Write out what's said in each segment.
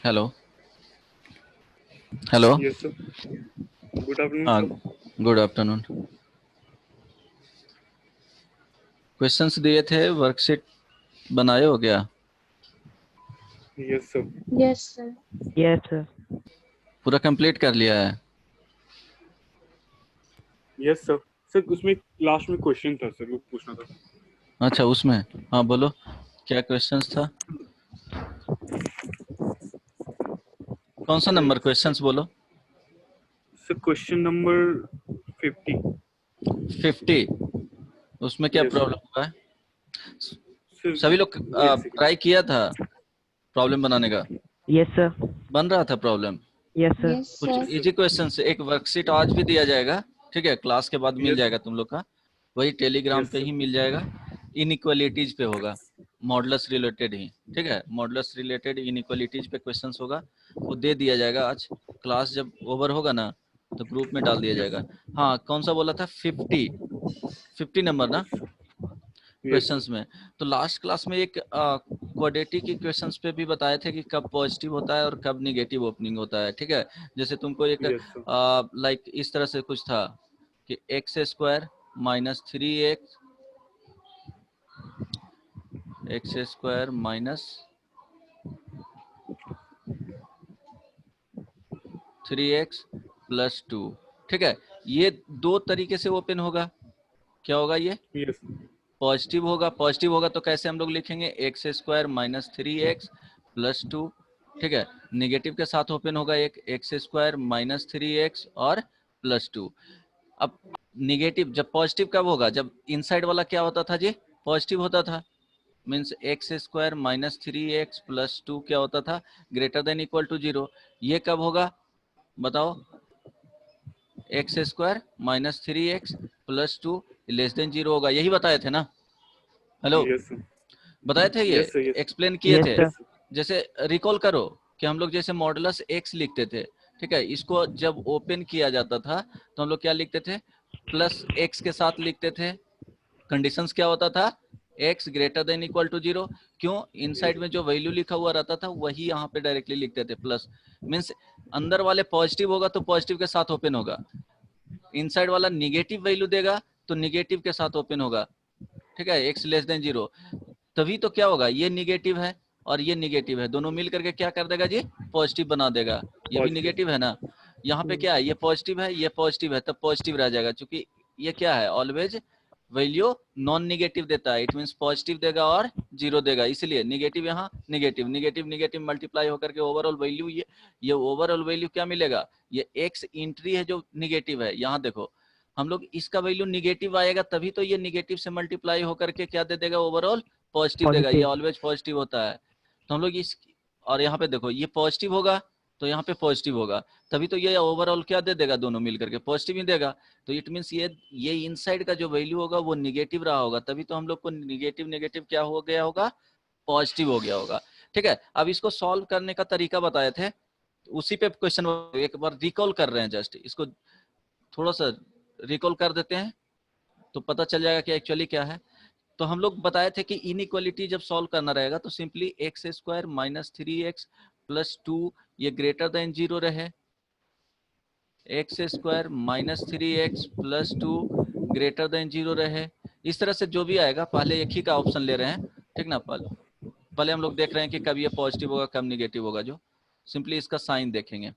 Hello hello. Yes, sir. Good afternoon, हाँ, sir. Good afternoon. Questions दिए थे, worksheet बनाए हो क्या? Yes, sir. Yes, sir. Yes, sir. पूरा कंप्लीट कर लिया है? Yes, sir. सर उसमें लास्ट में क्वेश्चन था सर, वो पूछना था। अच्छा, उसमें। हाँ बोलो, क्या क्वेश्चंस था? कौन सा नंबर क्वेश्चंस बोलो? Sir question number 50। 50। उसमें क्या यस प्रॉब्लम हुआ है? सर। सभी लोग एक सेकंड। ट्राई किया था प्रॉब्लम बनाने का? Yes, sir. बन रहा था प्रॉब्लम? Yes, sir. Yes, कुछ sir. इजी क्वेश्चंस, एक वर्कशीट आज भी दिया जाएगा, ठीक है? क्लास के बाद मिल यस जाएगा तुम लोग का, वही टेलीग्राम यस पे सर। ही मिल जाएगा। इनइक्वालिटीज पे होगा, मॉडुलस रिलेटेड ही, ठीक है? मॉडुलस रिलेटेड इनइक्वालिटीज पे क्वेश्चंस होगा, वो दे दिया जाएगा आज। क्लास जब ओवर होगा ना तो ग्रुप में डाल दिया यस जाएगा। हाँ, कौन सा बोला था? 50 नंबर ना यस क्वेश्चंस में। तो लास्ट क्लास में एक क्वाड्रेटिक के क्वेश्चंस पे भी बताए थे कि कब पॉजिटिव होता है और कब निगेटिव ओपनिंग होता है, ठीक है? जैसे तुमको एक यस सर। लाइक इस तरह से कुछ था कि x square minus 3x, x square minus 3x plus 2, ठीक है? ये दो तरीके से ओपन होगा। क्या होगा ये? यस पॉजिटिव होगा। पॉजिटिव होगा तो कैसे हम लोग लिखेंगे? X square minus 3x plus 2, ठीक है? निगेटिव के साथ ओपन होगा एक एक्स स्क्वायर माइनस 3x और प्लस 2। अब निगेटिव जब पॉजिटिव कब होगा? जब इनसाइड वाला क्या होता था जी? पॉजिटिव होता था। Means x square minus 3x plus 2 क्या होता था? Greater than equal to 0। ये कब होगा बताओ? X square minus 3x plus 2 less than 0 होगा। यही बताए थे ना? Hello, yes sir. बताए थे, ये यस सर। यस एक्सप्लेन किए Yes, थे। sir. यस जैसे रिकॉल करो कि हम लोग जैसे मॉडुलस एक्स लिखते थे, ठीक है? इसको जब ओपन किया जाता था तो हम लोग क्या लिखते थे? प्लस एक्स के साथ लिखते थे। कंडीशंस क्या होता था? X greater than equal to 0। क्यों? इनसाइड में जो वैल्यू लिखा हुआ रहता था वही यहाँ पे डायरेक्टली लिखते थे प्लस। मीन्स अंदर वाले पॉजिटिव होगा तो पॉजिटिव के साथ ओपन होगा, इनसाइड वाला निगेटिव वैल्यू देगा तो निगेटिव के साथ ओपन होगा, ठीक है? X less than 0। तभी तो क्या होगा? ये निगेटिव है और ये निगेटिव है, दोनों मिल करके क्या कर देगा जी? पॉजिटिव बना देगा। ये भी पॉजिटिव। निगेटिव है ना, यहाँ पे क्या है? ये पॉजिटिव है, ये पॉजिटिव है, तब पॉजिटिव रह जाएगा। क्योंकि ये क्या है? ऑलवेज वैल्यू नॉन निगेटिव देता है, इट मींस पॉजिटिव देगा और 0 देगा, इसलिए निगेटिव यहाँ निगेटिव निगेटिव निगेटिव मल्टीप्लाई होकर के ओवरऑल वैल्यू ये ओवरऑल वैल्यू क्या मिलेगा? ये एक्स एंट्री है जो निगेटिव है, यहाँ देखो हम लोग इसका वैल्यू निगेटिव आएगा तभी तो ये निगेटिव से मल्टीप्लाई होकर के क्या दे देगा? ओवरऑल पॉजिटिव देगा। ये Positive. ऑलवेज पॉजिटिव होता है। तो हम लोग इस, और यहाँ पे देखो ये पॉजिटिव होगा तो यहाँ पे पॉजिटिव होगा, तभी तो ये ओवरऑल क्या दे देगा? दोनों मिलकर के पॉजिटिव ही देगा। तो इट मींस ये इनसाइड का जो वैल्यू होगा वो निगेटिव रहा होगा, तभी तो हम लोग को निगेटिव निगेटिव क्या हो गया होगा? पॉजिटिव हो गया होगा, ठीक है? अब इसको सॉल्व करने का तरीका बताए थे, उसी पे क्वेश्चन एक बार रिकॉल कर रहे हैं, जस्ट इसको थोड़ा सा रिकॉल कर देते हैं तो पता चल जाएगा कि एक्चुअली क्या है। तो हम लोग बताए थे कि इनइक्वालिटी जब सॉल्व करना रहेगा तो simply x square minus 3x plus 2 ये ग्रेटर देन 0 रहे, x square minus 3x plus 2 greater then 0 रहे। इस तरह से जो भी आएगा, पहले एक ही का ऑप्शन ले रहे हैं, ठीक ना? पहले हम लोग देख रहे हैं कि कब ये पॉजिटिव होगा कब निगेटिव होगा, जो सिंपली इसका साइन देखेंगे,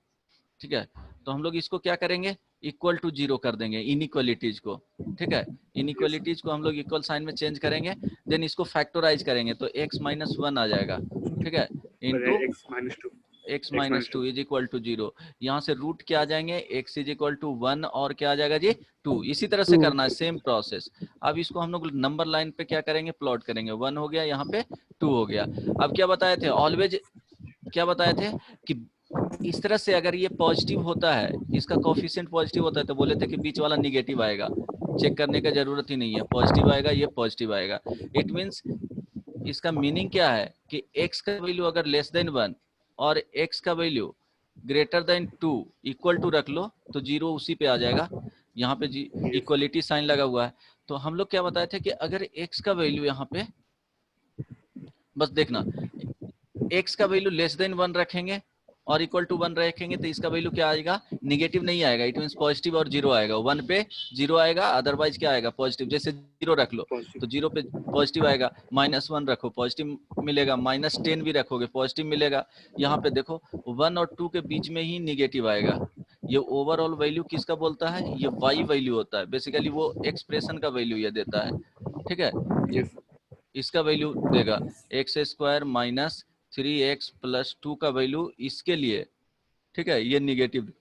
ठीक है? तो हम लोग इसको क्या करेंगे? इक्वल टू 0 कर देंगे इनइक्वालिटीज को, ठीक है? यस इनइक्वालिटीज को हम लोग इक्वल साइन में चेंज करेंगे, देन इसको फैक्टराइज करेंगे तो x माइनस 1 आ जाएगा, ठीक है? पर into x-2। X minus 2 is equal to 0। यहाँ से रूट क्या आ जाएंगे? x इज इक्वल टू 1 और क्या आ जाएगा जी? 2। इसी तरह से 2. करना है, सेम प्रोसेस। अब इसको हम लोग नंबर लाइन पे क्या करेंगे? प्लॉट करेंगे। 1 हो गया, यहाँ पे 2 हो गया। अब क्या बताए थे? ऑलवेज क्या बताए थे कि इस तरह से अगर ये पॉजिटिव होता है, इसका कोफिशिएंट पॉजिटिव होता है, तो बोले थे कि बीच वाला निगेटिव आएगा, चेक करने का जरूरत ही नहीं है, पॉजिटिव आएगा, ये पॉजिटिव आएगा। इट मींस इसका मीनिंग क्या है कि x का वैल्यू अगर लेस देन 1 और x का value greater than 2 equal to रख लो तो 0 उसी पे आ जाएगा। यहाँ पे यस इक्वलिटी साइन लगा हुआ है। तो हम लोग क्या बताए थे कि अगर x का वैल्यू यहाँ पे, बस देखना, x का वैल्यू लेस देन 1 रखेंगे और इक्वल टू 1 रखेंगे तो इसका वैल्यू क्या आएगा, निगेटिव नहीं आएगा, इट मींस पॉजिटिव और जीरो आएगा। 1 पे जीरो आएगा, अदरवाइज क्या आएगा, पॉजिटिव। जैसे जीरो रख लो पॉजिटिव। तो जीरो पे पॉजिटिव आएगा, -1 रखो पॉजिटिव मिलेगा, -10 भी रखोगे पॉजिटिव मिलेगा। यहाँ पे देखो 1 और 2 के बीच में ही निगेटिव आएगा। ये ओवरऑल वैल्यू किसका बोलता है, ये वाई वैल्यू होता है, बेसिकली वो एक्सप्रेशन का वैल्यू ये देता है। ठीक है, यस इसका वैल्यू देगा x² माइनस 3x प्लस 2 का वैल्यू इसके लिए, ठीक है, ये निगेटिव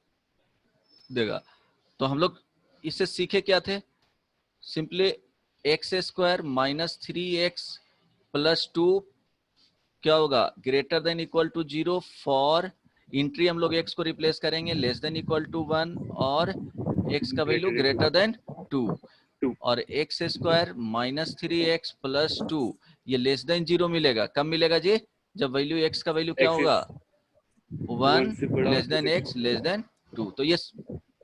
देगा। तो हम लोग इससे सीखे क्या थे, simply x² minus 3x plus 2 क्या होगा, greater than equal to 0 for entry हम लोग x को रिप्लेस करेंगे लेस देन इक्वल टू 1 और x का वैल्यू ग्रेटर देन 2 और x² माइनस 3x प्लस 2 ये लेस देन 0 मिलेगा। कब मिलेगा जी, जब वैल्यू x का वैल्यू क्या होगा, 1 less than x less than 2। तो ये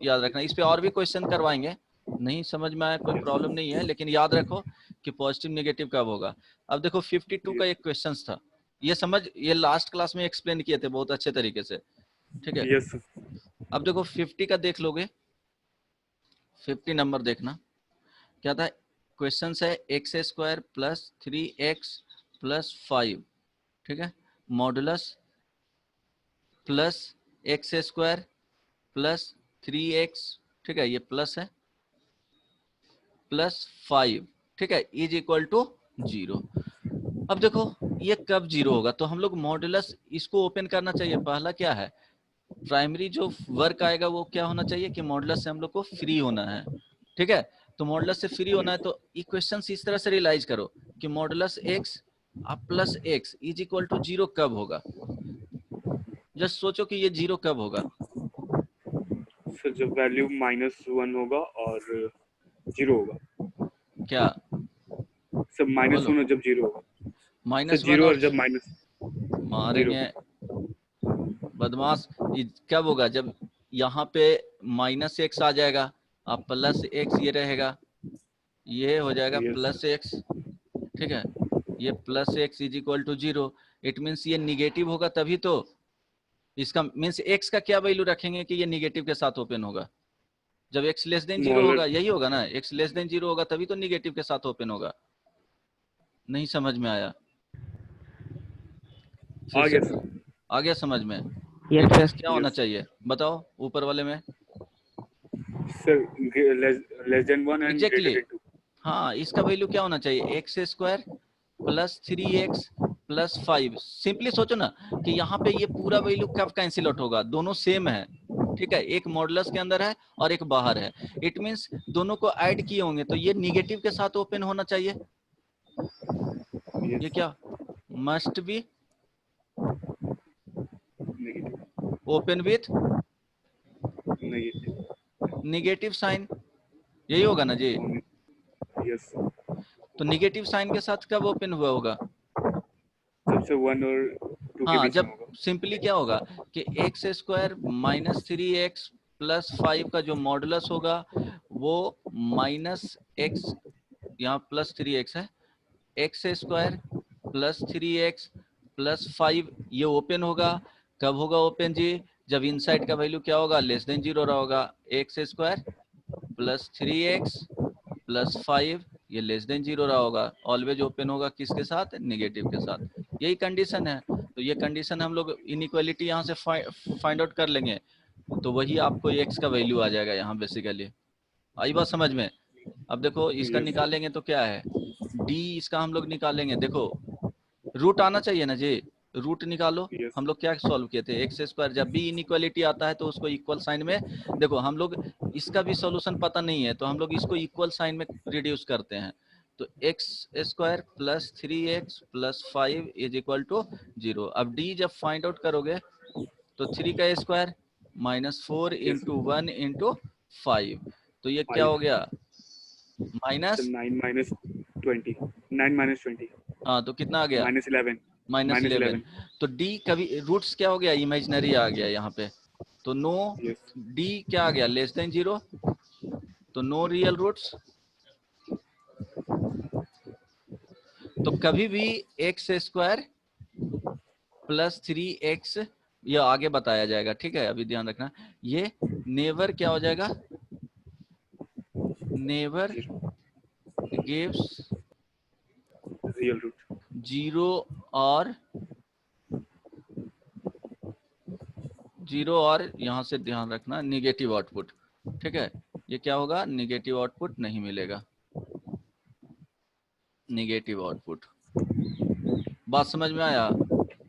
याद रखना। इस पे और भी क्वेश्चन करवाएंगे, नहीं समझ में आया कोई प्रॉब्लम नहीं है, लेकिन याद रखो कि पॉजिटिव नेगेटिव कब होगा। अब देखो 52 का एक क्वेश्चन था, ये समझ, ये लास्ट क्लास में एक्सप्लेन किए थे बहुत अच्छे तरीके से। ठीक है, यस अब देखो 50 का देख लोगे, 50 नंबर देखना क्या था। क्वेश्चन है x² प्लस 3x प्लस 5, ठीक है, modulus plus x² plus 3x, ठीक है, ये प्लस है, प्लस 5, ठीक है, इज इक्वल टू 0। अब देखो ये कब 0 होगा, तो हम लोग मॉडुलस इसको ओपन करना चाहिए। पहला क्या है, प्राइमरी जो वर्क आएगा वो क्या होना चाहिए कि मॉडुलस से हम लोग को फ्री होना है। ठीक है, तो मॉडुलस से फ्री होना है तो इक्वेशन इस तरह से रियलाइज करो कि modulus x plus x is equal to 0 कब होगा। जस्ट सोचो कि ये 0 कब होगा। सर जब वैल्यू -1 होगा और 0 होगा। क्या सर -1 बोलो, और जब 0 होगा। सर -1 0 और और जब माइनस 0 मारेंगे बदमाश। कब होगा, जब यहाँ पे -x आ जाएगा, अब +x ये रहेगा, ये हो जाएगा यस +x, ठीक है, ये +x is equal to 0। It means ये निगेटिव होगा तभी तो, इसका मीन्स x का क्या वैल्यू रखेंगे कि ये निगेटिव के साथ ओपन होगा, जब x लेस देन 0 स्मॉलर होगा, यही होगा ना, x लेस देन 0 होगा तभी तो निगेटिव के साथ ओपन होगा। नहीं समझ में आया, फिर आ से गया सर। आ गया समझ में। Yes it means sir. क्या होना यस चाहिए बताओ ऊपर वाले में। Sir less than 1 and greater exactly than 2। हाँ, इसका वैल्यू क्या होना चाहिए, x² plus 3x plus 5। Simply सोचो ना कि यहाँ पे ये पूरा वैल्यू कब कैंसिल आउट होगा, दोनों सेम है, ठीक है, एक मॉडुलस के अंदर है और एक बाहर है। इट मीन्स दोनों को ऐड किए होंगे तो ये निगेटिव के साथ ओपन होना चाहिए। ये यस क्या must be negative open with negative negative sign, यही होगा ना जी। यस तो निगेटिव साइन के साथ कब ओपन हुआ होगा, जब से 1 और 2 के हाँ, बीच में जब होगा। सिंपली क्या होगा कि x² माइनस 3x प्लस 5 का जो मॉडुलस होगा वो -x, यहाँ +3x है, x² प्लस 3x प्लस 5 ये ओपन होगा। कब होगा ओपन जी, जब इनसाइड का वैल्यू क्या होगा, लेस देन 0 रहा होगा। x² प्लस 3x प्लस 5 ये लेस देन 0 रहा होगा, ऑलवेज ओपन होगा किसके साथ, नेगेटिव के साथ। यही कंडीशन है, तो ये कंडीशन हम लोग इनइक्वालिटी यहाँ से फाइंड आउट कर लेंगे, तो वही आपको x का वैल्यू आ जाएगा यहाँ बेसिकली। आई बात समझ में। अब देखो इसका यस सर निकालेंगे तो क्या है, d इसका हम लोग निकालेंगे, देखो रूट आना चाहिए ना जी, रूट निकालो। यस हम लोग क्या सॉल्व किए थे, x², जब भी इनइक्वालिटी आता है तो उसको इक्वल साइन में, देखो हम लोग इसका भी सॉल्यूशन पता नहीं है तो हम लोग इसको इक्वल साइन में रिड्यूस करते हैं। तो x² plus 3x plus 5 is equal to 0। अब d जब फाइंड आउट करोगे तो 3 का स्क्वायर -4 यस इंटू 1 इंटू 5, तो ये क्या 5 हो गया सर माइनस, 9 माइनस 20 हाँ तो कितना आ गया -11 -11। तो d कभी रूट्स क्या हो गया, इमेजिनरी आ गया यहाँ पे, तो नो यस d क्या आ गया लेस देन 0, तो नो रियल रूट्स। तो कभी भी x² प्लस 3x ये आगे बताया जाएगा, ठीक है, अभी ध्यान रखना। ये नेवर क्या हो जाएगा, never gives real root. Zero और यहाँ से ध्यान रखना निगेटिव आउटपुट, ठीक है। ये क्या होगा, निगेटिव आउटपुट नहीं मिलेगा, निगेटिव आउटपुट। बात समझ में आया,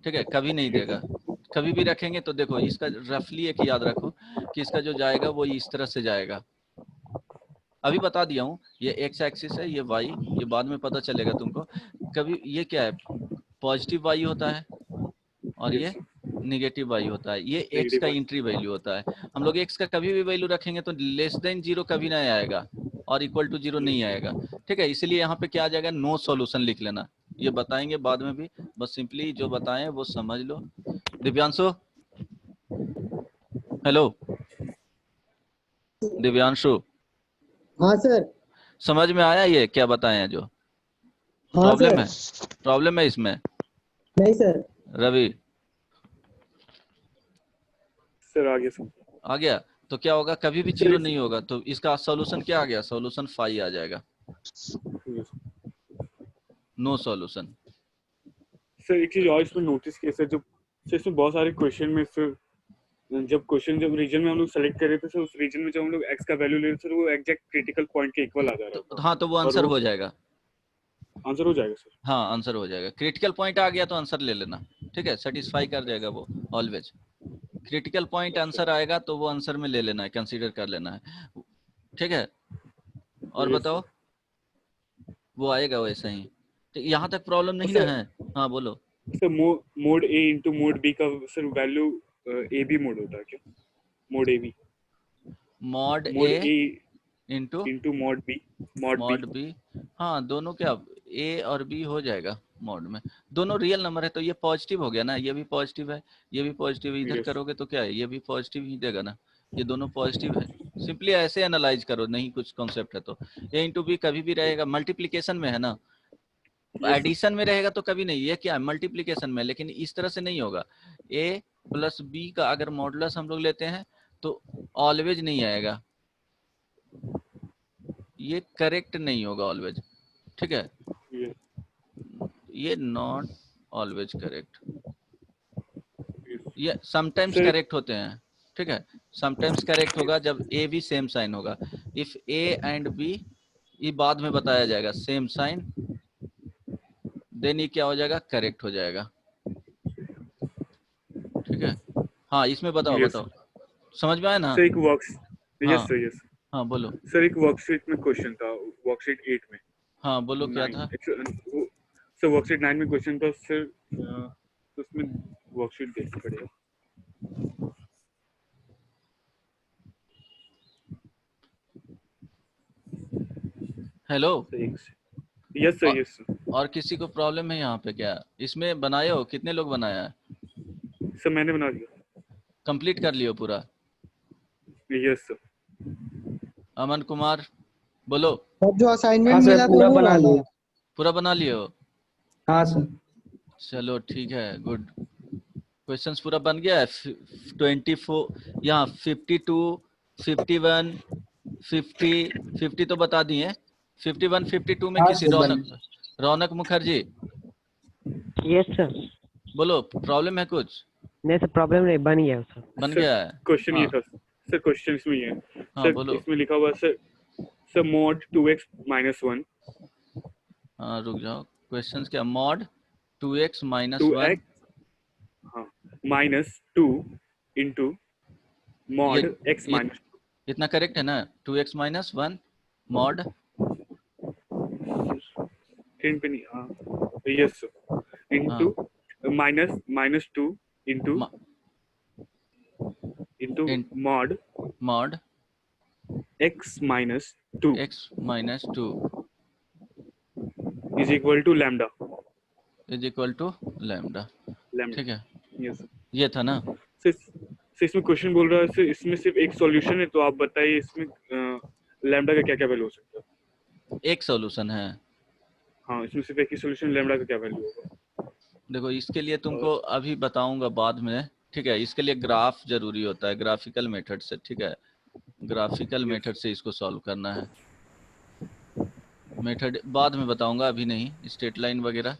ठीक है, कभी नहीं देगा। कभी भी रखेंगे तो देखो इसका रफली एक याद रखो कि इसका जो जाएगा वो इस तरह से जाएगा। अभी बता दिया हूँ, ये एक्स एक्सिस है, ये वाई, ये बाद में पता चलेगा तुमको। कभी ये क्या है, पॉजिटिव वाई होता है और ये निगेटिव वाई होता है। ये एक्स का एंट्री वैल्यू होता है। हम लोग एक्स का कभी भी वैल्यू रखेंगे तो लेस देन जीरो कभी नहीं आएगा और इक्वल टू जीरो नहीं आएगा, ठीक है। इसलिए यहाँ पे क्या आ जाएगा, नो सॉल्यूशन लिख लेना। ये बताएंगे बाद में भी, बस सिंपली जो बताएं वो समझ लो। दिव्यांशु, हेलो दिव्यांशु, हाँ सर। समझ में आया ये क्या बताए हैं जो हाँ प्रॉब्लम है? सर। प्रॉब्लम है इसमें? नहीं सर। रवि सर आ गया सर। आ गया? तो क्या होगा, कभी भी जीरो नहीं होगा तो इसका सॉल्यूशन क्या आ गया, सॉल्यूशन 5 आ जाएगा, नो सॉल्यूशन। सर एक चीज और इसमें नोटिस किया सर, सर इसमें बहुत सारे क्वेश्चन में सर, जब रीजन में हम लोग सेलेक्ट कर रहे थे सर, उस रीजन में जब हम लोग एक्स का वैल्यू ले रहे थे वो एग्जैक्ट क्रिटिकल पॉइंट के इक्वल आ जा रहा था। हाँ तो वो आंसर हो जाएगा, आंसर हो जाएगा सर। हाँ आंसर हो जाएगा। क्रिटिकल पॉइंट आ गया तो आंसर ले लेना, ठीक है, सेटिस्फाई कर जाएगा वो ऑलवेज। क्रिटिकल पॉइंट आंसर आएगा तो वो आंसर में ले लेना है, कंसीडर कर लेना है, ठीक है। और बताओ, वो आएगा वैसे ही। तो यहाँ तक प्रॉब्लम नहीं ना है? हाँ बोलो sir. Mod a into mod b का sir value a b mod होता है क्या? Mod a b, mod mod a a into into mod b, mod b. हाँ दोनों क्या, ए और बी हो जाएगा मॉड में, दोनों रियल नंबर है तो ये पॉजिटिव हो गया ना, ये भी पॉजिटिव है, ये भी पॉजिटिव है, इधर Yes. करोगे तो क्या है, ये भी पॉजिटिव ही देगा ना, ये दोनों पॉजिटिव है। सिंपली ऐसे एनालाइज करो, नहीं कुछ कॉन्सेप्ट है तो। ए इंटू बी कभी भी रहेगा, मल्टीप्लीकेशन में है ना, एडिशन में रहेगा तो कभी नहीं। ये क्या है, मल्टीप्लीकेशन में, लेकिन इस तरह से नहीं होगा। ए प्लस बी का अगर मॉडुलस हम लोग लेते हैं तो ऑलवेज नहीं आएगा, ये करेक्ट नहीं होगा ऑलवेज, ठीक है। Yes. ये नॉट ऑलवेज करेक्ट, Yes. ये समटाइम्स Sir- करेक्ट होते हैं, ठीक है। समटाइम्स करेक्ट होगा जब ए भी सेम साइन होगा। इफ ए एंड बी, ये बाद में बताया जाएगा, सेम साइन, देन ये क्या हो जाएगा, करेक्ट हो जाएगा, ठीक है। हाँ इसमें बताओ Yes. बताओ, समझ में आया ना? सर एक वर्क, हाँ। यस सर, यस हाँ बोलो। सर। एक वर्कशीट में क्वेश्चन था, वर्कशीट 8 में। हाँ बोलो क्या था? सर वर्कशीट 9 में क्वेश्चन था सर, तो उसमें वर्कशीट देखना पड़ेगा। Hello, yes sir, yes sir. और किसी को प्रॉब्लम है यहाँ पे क्या? इसमें बनाए हो, कितने लोग बनाया है? सर मैंने बना दिया। कंप्लीट कर लियो पूरा? Yes sir. अमन कुमार बोलो। सर जो असाइनमेंट हाँ सर, मिला था पूरा वो बना वाला। लिया। पूरा बना लिए हो? हाँ सर। चलो ठीक है, गुड। क्वेश्चंस पूरा बन गया है। 24 यहाँ 52, 51, 50, 50 तो बता दिए। 51, 52 में हाँ किसी सर, रौनक मुखर्जी यस सर। बोलो, प्रॉब्लम है कुछ? नहीं सर, प्रॉब्लम नहीं, बन गया सर। बन गया है? क्वेश्चन ये हाँ। था सर, क्वेश्चन इसमें ये है हाँ सर, बोलो। इसमें लिखा हुआ है सर mod 2x - 1, हाँ रुक जाओ, क्वेश्चंस क्या, मॉड 2x - 1 2x, हाँ, -2 इंटू mod x ये - इतना करेक्ट है ना? 2x - 1 मॉड, स्क्रीन पे नहीं, हाँ yes sir, into -2 into mod mod x - 2 x - 2 is equal to lambda. Is equal to lambda, ठीक है। Yes sir. ये था ना? सर इसमें क्वेश्चन बोल रहा है सर, इसमें सिर्फ एक सॉल्यूशन है, तो आप बताइए इसमें लैम्डा का क्या क्या वैल्यू हो सकता है? एक सॉल्यूशन है। हाँ, इसमें सिर्फ एक ही सॉल्यूशन, लैम्डा का क्या वैल्यू होगा? देखो इसके लिए तुमको अभी बताऊंगा बाद में, ठीक है, इसके लिए ग्राफ जरूरी होता है, ग्राफिकल मेथड से, ठीक है, ग्राफिकल मेथड से इसको सॉल्व करना है। मेथड बाद में बताऊंगा, अभी नहीं। स्ट्रेट लाइन वगैरह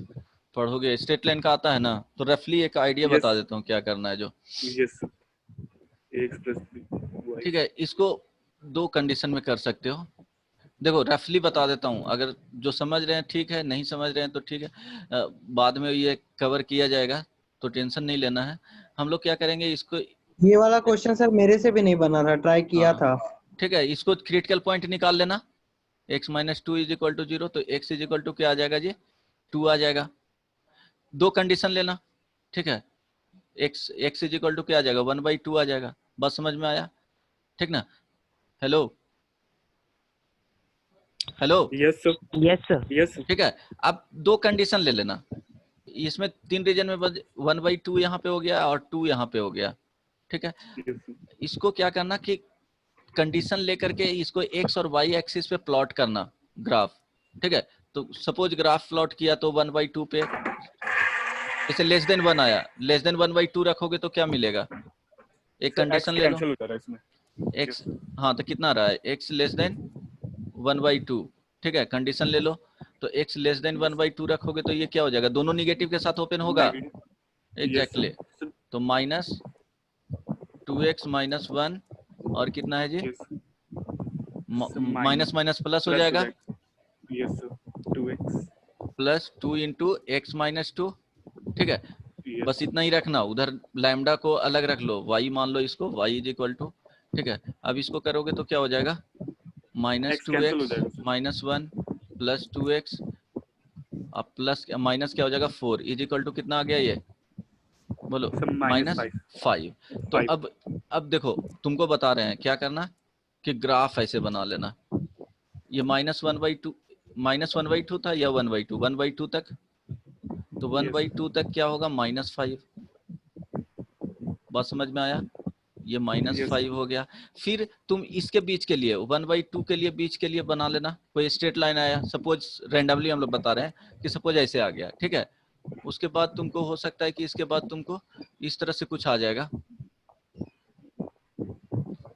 पढ़ोगे, स्ट्रेट लाइन का आता है ना, तो रफली एक आइडिया Yes. बता देता हूँ क्या करना है जो। Yes sir, x plus y. ठीक है, इसको दो कंडीशन में कर सकते हो। देखो रफली बता देता हूँ, अगर जो समझ रहे हैं ठीक है, नहीं समझ रहे हैं तो ठीक है, बाद में ये कवर किया जाएगा, तो टेंशन नहीं लेना है। हम लोग क्या करेंगे इसको, ये वाला क्वेश्चन सर मेरे से भी नहीं बना था, ट्राई किया हाँ, था। ठीक है, इसको क्रिटिकल पॉइंट निकाल लेना। x minus two is equal to 0, तो x इज इक्वल टू क्या आ जाएगा जी, 2 आ जाएगा। दो कंडीशन लेना, ठीक है, x इज इक्वल टू क्या आ जाएगा, 1/2 आ जाएगा। बस समझ में आया, ठीक ना। Hello hello, yes sir, Yes, sir. Yes sir, ठीक है। अब दो कंडीशन ले लेना, इसमें 3 रीजन में 1/2 यहाँ पे हो गया और 2 यहाँ पे हो गया, ठीक है। यस सर, इसको क्या करना कि कंडीशन लेकर के इसको x और y एक्सिस पे प्लॉट करना ग्राफ, ठीक है। तो सपोज ग्राफ प्लॉट किया तो 1/2 पे, जैसे लेस देन 1 आया, लेस देन 1/2 रखोगे तो क्या मिलेगा, एक सर एक्स कंडीशन ले लो, कैंसिल हो जा रहा है इसमें। x, हाँ तो कितना आ रहा है, x लेस देन 1/2, ठीक है, कंडीशन ले लो। तो x लेस देन 1/2 रखोगे तो ये क्या हो जाएगा, दोनों निगेटिव के साथ ओपन होगा, एग्जैक्टली। तो माइनस 2x माइनस 1 और कितना है जी, माइनस माइनस प्लस हो जाएगा, yes sir, 2x, plus 2 into x minus 2, ठीक है। बस इतना ही रखना, उधर लैम्डा को अलग रख लो, y मान लो इसको, y इज इक्वल टू, ठीक है। अब इसको करोगे तो क्या हो जाएगा, माइनस x टू कैंसिल हो एक्स जाएगा सर। माइनस 1 प्लस 2x, अब प्लस माइनस क्या हो जाएगा 4 इज इक्वल टू कितना आ गया ये, बोलो, सर माइनस -5, 5। तो 5, अब देखो तुमको बता रहे हैं क्या करना, कि ग्राफ ऐसे बना लेना, ये -1/2 था या 1/2 तक, तो 1/2 तक क्या होगा, -5। बात समझ में आया, ये Yes. -5 हो गया। फिर तुम इसके बीच के लिए 1/2 के लिए बीच के लिए बना लेना, कोई स्ट्रेट लाइन आया, सपोज रेंडमली हम लोग बता रहे हैं कि सपोज ऐसे आ गया, ठीक है। उसके बाद तुमको हो सकता है कि इसके बाद तुमको इस तरह से कुछ आ जाएगा,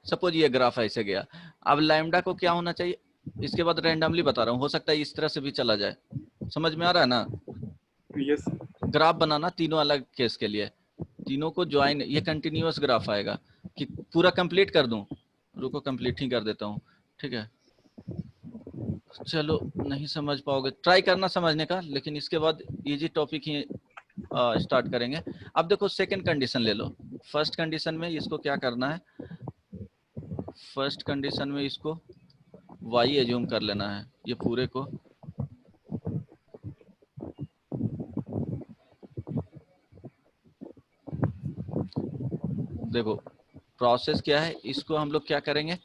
सपोज ये ग्राफ ऐसे गया। अब लैम्डा को क्या होना चाहिए, इसके बाद रैंडमली बता रहा हूँ, हो सकता है इस तरह से भी चला जाए, समझ में आ रहा है ना। Yes. ग्राफ बनाना तीनों अलग केस के लिए, तीनों को ज्वाइन, ये कंटिन्यूअस ग्राफ आएगा। कि पूरा कंप्लीट कर दूं, रुको कंप्लीट ही कर देता हूँ, ठीक है। चलो नहीं समझ पाओगे, ट्राई करना समझने का, लेकिन इसके बाद इजी टॉपिक ही स्टार्ट करेंगे। अब देखो सेकंड कंडीशन ले लो, फर्स्ट कंडीशन में इसको क्या करना है, फर्स्ट कंडीशन में इसको y एज्यूम कर लेना है, ये पूरे को, देखो प्रोसेस क्या है, इसको हम लोग क्या करेंगे,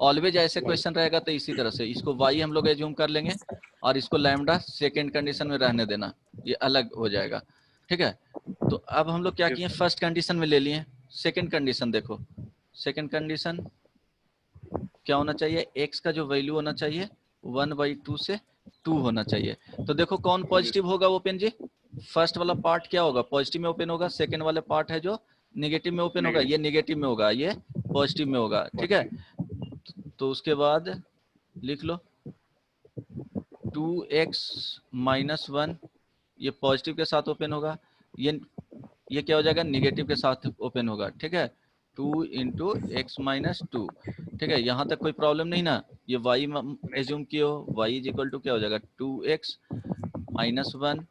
ऑलवेज ऐसे क्वेश्चन रहेगा तो इसी तरह से इसको y हम लोग एज्यूम कर लेंगे और इसको लैम्डा सेकंड कंडीशन में रहने देना, ये अलग हो जाएगा, ठीक है। तो अब हम लोग क्या किए, फर्स्ट कंडीशन में ले लिए, सेकंड कंडीशन देखो, सेकंड कंडीशन क्या होना चाहिए, x का जो वैल्यू होना चाहिए 1/2 से 2 होना चाहिए। तो देखो कौन पॉजिटिव होगा ओपन जी, फर्स्ट वाला पार्ट क्या होगा, पॉजिटिव में ओपन होगा, सेकंड वाला पार्ट है जो नेगेटिव में ओपन होगा, ये नेगेटिव में होगा, ये पॉजिटिव में होगा, ठीक है। तो उसके बाद लिख लो 2x माइनस 1, ये पॉजिटिव के साथ ओपन होगा, ये क्या हो जाएगा, नेगेटिव के साथ ओपन होगा, ठीक है। 2 इंटू एक्स माइनस 2, ठीक है, यहाँ तक कोई प्रॉब्लम नहीं ना। ये y एज्यूम किए हो, y इज इक्वल टू क्या हो जाएगा, 2x minus 1,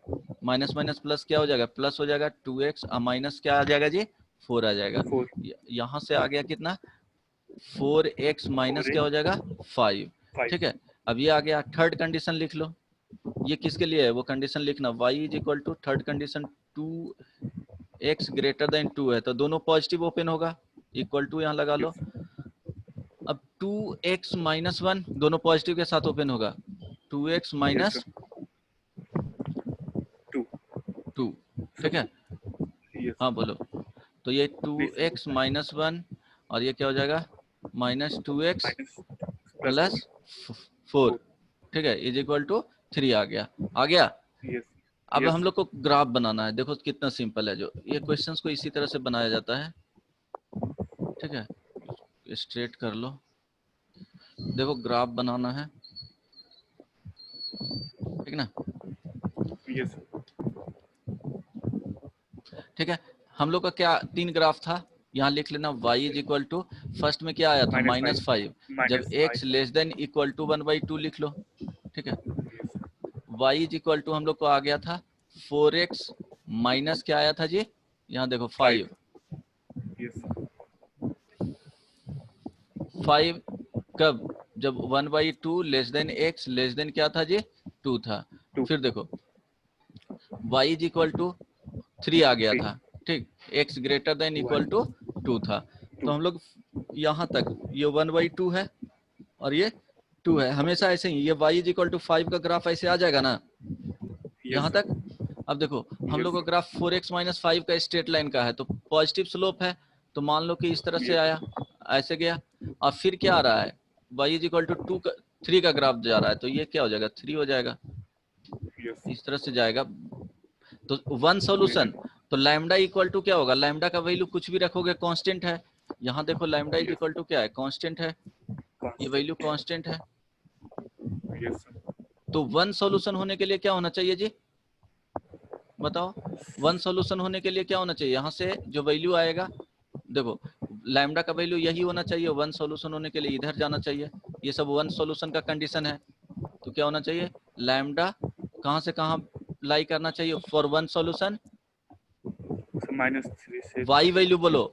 minus minus plus क्या हो जाएगा, प्लस हो जाएगा, 2x माइनस क्या आ जाएगा जी, 4 आ जाएगा। 4, यहाँ से आ गया कितना, 4x माइनस क्या हो जाएगा 5, 5. ठीक है। अब ये आ गया, थर्ड कंडीशन लिख लो, ये किसके लिए है, वो कंडीशन लिखना, y is equal to third condition 2x greater than 2 है, तो दोनों पॉजिटिव ओपन होगा, इक्वल टू यहाँ लगा लो। अब 2x माइनस 1 दोनों पॉजिटिव के साथ ओपन होगा, 2x माइनस 2, ठीक है। Yes. हाँ बोलो, तो ये 2x माइनस 1 और ये क्या हो जाएगा, माइनस 2x प्लस 4, ठीक है, इज इक्वल टू 3 आ गया, आ गया। Yes. अब Yes. हम लोग को ग्राफ बनाना है। देखो कितना सिंपल है, जो ये क्वेश्चंस को इसी तरह से बनाया जाता है। ठीक है, स्ट्रेट कर लो। देखो ग्राफ बनाना है, ठीक ना। Yes. ठीक है, हम लोग का क्या 3 ग्राफ था, यहाँ लिख लेना। y is equal to, first में क्या आया था -5. -5, जब x -5. Less than equal to 1/2 लिख लो। ठीक है, y इज इक्वल टू हम लोग को आ गया था 4x माइनस क्या आया था जी, यहाँ देखो 5। Yes. 5 कब, जब 1/2 less than x less than क्या था जी, 2 था। 2. फिर देखो y इज इक्वल टू 3 आ गया 3. था। ठीक, x greater than equal to 2 था। तो हम लोग यहाँ तक ये 1/2 है और ये 2 है, हमेशा ऐसे ही। ये y इज इक्वल टू 5 का ग्राफ ऐसे आ जाएगा ना यहाँ तक। अब देखो हम लोग का ग्राफ 4x माइनस 5 का स्ट्रेट लाइन का है, तो पॉजिटिव स्लोप है, तो मान लो कि इस तरह से आया, ऐसे गया। और फिर क्या आ रहा है, y इज इक्वल टू 3 का ग्राफ जा रहा है, तो ये क्या हो जाएगा, 3 हो जाएगा, Yes. इस तरह से जाएगा। तो वन सॉल्यूशन, तो लैम्डा इक्वल टू क्या होगा, लैम्डा का वैल्यू कुछ भी रखोगे कांस्टेंट है। यहाँ देखो लैम्डा इज इक्वल टू क्या है, कांस्टेंट है, ये वैल्यू कांस्टेंट है। Yes. तो वन सॉल्यूशन होने के लिए क्या होना चाहिए जी, बताओ। वन सॉल्यूशन होने के लिए क्या होना चाहिए, यहाँ से जो वैल्यू आएगा, देखो लैम्डा का वैल्यू यही होना चाहिए। वन सॉल्यूशन होने के लिए इधर जाना चाहिए। ये सब वन सॉल्यूशन का कंडीशन है। तो क्या होना चाहिए, लैम्डा कहाँ से कहाँ लाई करना चाहिए फॉर वन सॉल्यूशन। So -3 से y वैल्यू बोलो,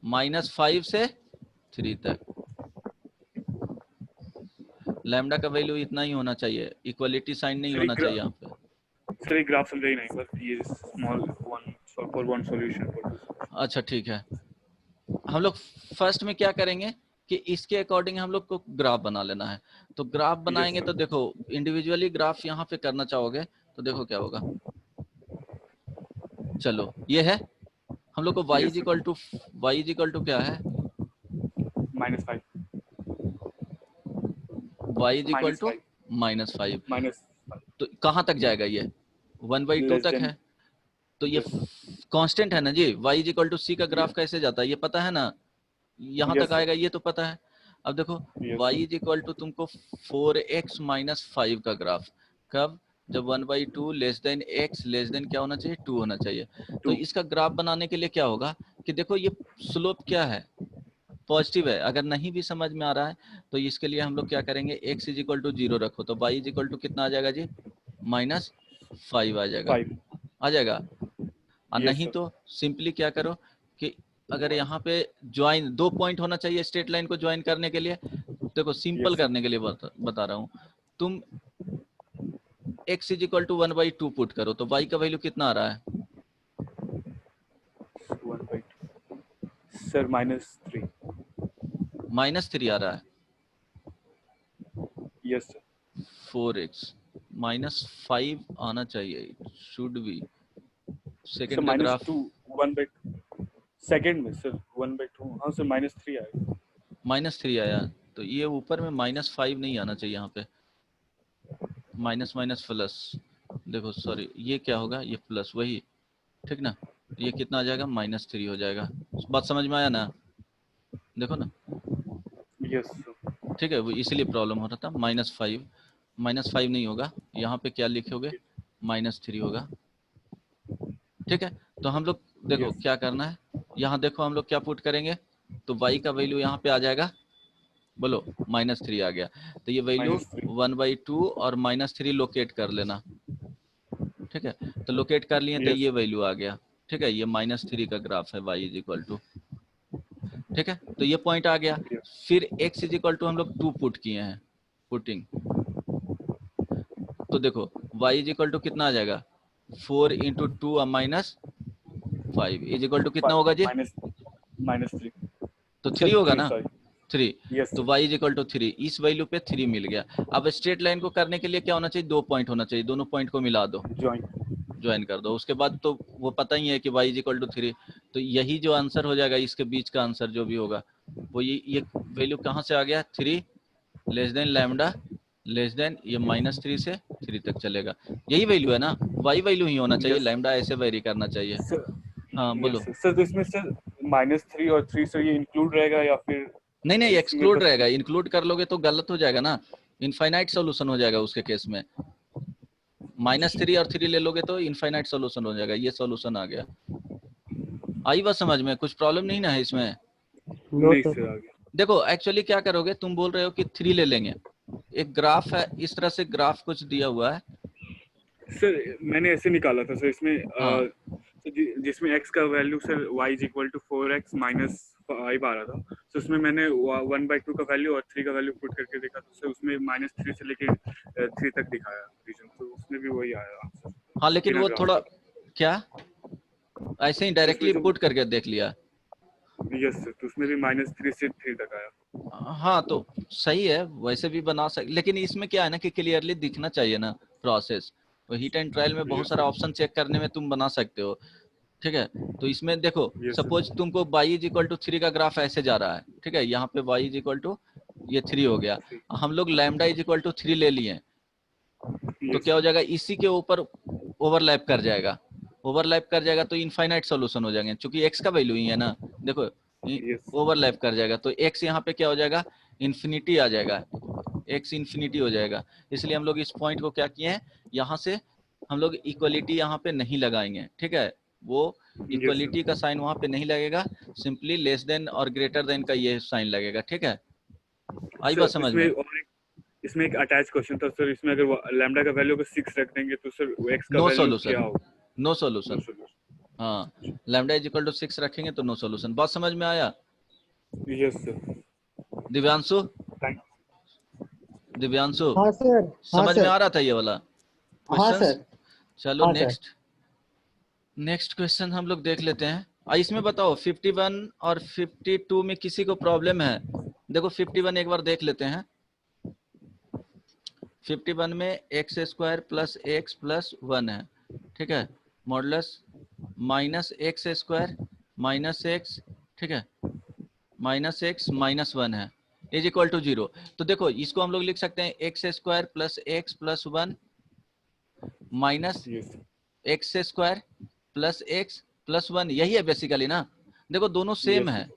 -5 से 3 तक। लैम्डा का वैल्यू इतना ही होना चाहिए, इक्वलिटी साइन नहीं होना चाहिए यहाँ पे। सर ग्राफ समझ ही नहीं, बस ये small one for one solution. अच्छा ठीक है, हम लोग फर्स्ट में क्या करेंगे कि इसके अकॉर्डिंग हम लोग को ग्राफ बना लेना है। तो ग्राफ बनाएंगे तो देखो इंडिविजुअली ग्राफ यहाँ पे करना चाहोगे तो देखो क्या होगा। चलो ये है हम लोग को y इज इक्वल टू क्या है, -5. y is equal to -5। -5. तो कहाँ तक जाएगा, ये 1/2 Less तक than- है। तो ये कांस्टेंट है ना जी, y is equal to c का ग्राफ कैसे जाता है ये पता है ना, यहाँ Yes, तक आएगा ये तो पता है। अब देखो Yes. y is equal to तुमको 4x माइनस 5 का ग्राफ, कब, जब 1/2 less than x less than क्या होना चाहिए, 2 होना चाहिए। तो 2. इसका ग्राफ बनाने के लिए क्या होगा कि देखो ये स्लोप क्या है, पॉजिटिव है। अगर नहीं भी समझ में आ रहा है तो इसके लिए हम लोग क्या करेंगे, x इज इक्वल टू 0 रखो, तो y इज इक्वल टू कितना आ जाएगा जी, -5 आ जाएगा, 5. आ जाएगा। और Yes, नहीं sir. तो सिंपली क्या करो कि अगर यहाँ पे ज्वाइन 2 पॉइंट होना चाहिए स्ट्रेट लाइन को ज्वाइन करने के लिए। देखो सिंपल Yes, sir. करने के लिए बता रहा हूँ, तुम x is equal to 1/2 put करो, तो y का वैल्यू कितना आ रहा है, 1/2. सर -3. -3 आ रहा है। Yes, sir. 4x -5 आना चाहिए, शुड बी। सर सेकंड का ग्राफ -2 1/2 सेकंड में सर 1/2. हाँ सर -3 आएगा. -3 आया, तो ये ऊपर में -5 नहीं आना चाहिए, यहाँ पे माइनस माइनस प्लस। देखो सॉरी ये क्या होगा, ये प्लस वही, ठीक ना। ये कितना आ जाएगा, -3 हो जाएगा। बात समझ में आया ना, देखो ना, Yes, sir. ठीक है। वो इसलिए प्रॉब्लम हो रहा था। -5 नहीं होगा, यहाँ पे क्या लिखोगे, -3 होगा, ठीक है। तो हम लोग देखो Yes. क्या करना है, यहाँ देखो हम लोग क्या पुट करेंगे, तो y का वैल्यू यहाँ पे आ जाएगा, बोलो -3 आ गया, तो ये वैल्यू -3. 1/2 और -3 लोकेट कर लेना, ठीक है। तो लोकेट कर लिए तो Yes. ये वैल्यू आ गया, ठीक है। ये -3 का ग्राफ है y इज इक्वल टू, ठीक है। तो ये पॉइंट आ गया। फिर x इज इक्वल टू हम लोग 2 पुट किए हैं, पुटिंग। तो देखो y इज इक्वल टू कितना आ जाएगा, 4 इंटू 2 -5 इज इक्वल टू कितना होगा जी, -3. तो 3 होगा ना, Sorry. 3। Yes, तो sir. y is equal to 3, इस वैल्यू पे 3 मिल गया। अब स्ट्रेट लाइन को करने के लिए क्या होना चाहिए, 2 पॉइंट होना चाहिए, दोनों पॉइंट को मिला दो, Join. ज्वाइन कर दो। उसके बाद तो वो पता ही है कि y इज इक्वल टू 3, तो यही जो आंसर हो जाएगा, इसके बीच का आंसर जो भी होगा वो ये वैल्यू कहाँ से आ गया, 3 less than lambda less than ये -3 से 3 तक चलेगा। यही वैल्यू है ना, वाई वैल्यू ही होना चाहिए, Yes. लैम्डा ऐसे वेरी करना चाहिए। सर हाँ बोलो। सर तो इसमें सर -3 और 3 सर ये इंक्लूड रहेगा या फिर नहीं नहीं, इसमें एक्सक्लूड बस रहेगा, इंक्लूड कर लोगे तो गलत हो जाएगा ना, इनफाइनाइट सोल्यूशन हो जाएगा उसके केस में। -3 और 3 ले लोगे तो इनफाइनाइट सोल्यूशन हो जाएगा, ये सोल्यूशन आ गया। आई बात समझ में, कुछ प्रॉब्लम नहीं ना है इसमें। नो नहीं सर। सर आगे देखो एक्चुअली क्या करोगे, तुम बोल रहे हो कि 3 ले लेंगे, एक ग्राफ है इस तरह से, ग्राफ कुछ दिया हुआ है। सर मैंने ऐसे निकाला था सर इसमें हाँ जिसमें x का value sir y is equal to 4x minus 5 आ रहा था, तो उसमें मैंने 1/2 का वैल्यू और 3 का वैल्यू पुट करके देखा, तो सर उसमें -3 से लेके 3 तक दिखाया रीजन, तो उसमें भी वही आया आंसर हाँ, लेकिन बिना वो ग्राफ थोड़ा के। क्या ऐसे ही तो डायरेक्टली उसमें पुट करके देख लिया। यस सर, तो उसमें भी -3 से 3 तक आया। हाँ तो सही है, वैसे भी बना सकते, लेकिन इसमें क्या है ना कि क्लियरली दिखना चाहिए ना प्रोसेस। तो हीट एंड ट्रायल में बहुत यस सारा ऑप्शन चेक करने में तुम बना सकते हो, ठीक है। तो इसमें देखो यस सर सपोज तुमको y इज इक्वल टू 3 का ग्राफ ऐसे जा रहा है, ठीक है, यहाँ पे y इज इक्वल टू ये 3 हो गया, हम लोग लैम्डा इज इक्वल टू 3 ले लिए, तो यस क्या हो जाएगा, इसी के ऊपर ओवरलैप कर जाएगा, ओवरलैप कर जाएगा तो इनफाइनाइट सोल्यूशन हो जाएंगे, क्योंकि x का वैल्यू ही है ना। देखो यस ओवरलैप कर जाएगा तो x यहाँ पे क्या हो जाएगा, इन्फिनिटी आ जाएगा, x इन्फिनिटी हो जाएगा। इसलिए हम लोग इस पॉइंट को क्या किए हैं, यहाँ से हम लोग इक्वलिटी यहाँ पे नहीं लगाएंगे, ठीक है। वो यस इक्वलिटी का साइन वहां पे नहीं लगेगा, सिंपली लेस देन और ग्रेटर देन का ये साइन लगेगा, ठीक है। आई बात सर समझ में। इसमें एक अटैच क्वेश्चन था सर, इसमें अगर लैम्डा का वैल्यू अगर 6 रख देंगे तो सर x का नो वैल्यू क्या सॉल्यूशन, होगा? No no solution. सॉल्यूशन। हाँ, लैम्डा इज इक्वल टू 6 रखेंगे तो नो सॉल्यूशन। बात समझ में आया yes sir, Divyanshu? Thank Divyanshu हाँ सर। हाँ समझ में सर। आ रहा था ये वाला हाँ क्वेश्चंस? सर। चलो हाँ सर। नेक्स्ट क्वेश्चन हम लोग देख लेते हैं। इसमें बताओ 51 और 52 में किसी को प्रॉब्लम है? देखो 51 एक बार देख लेते हैं। 51 में x square plus x plus 1 है, ठीक है, modulus minus x square minus x, ठीक है, माइनस एक्स माइनस 1 है, इज इक्वल टू 0। तो देखो इसको हम लोग लिख सकते हैं x square plus x plus 1 minus yes x square plus x plus 1, यही है बेसिकली ना। देखो दोनों सेम यस है,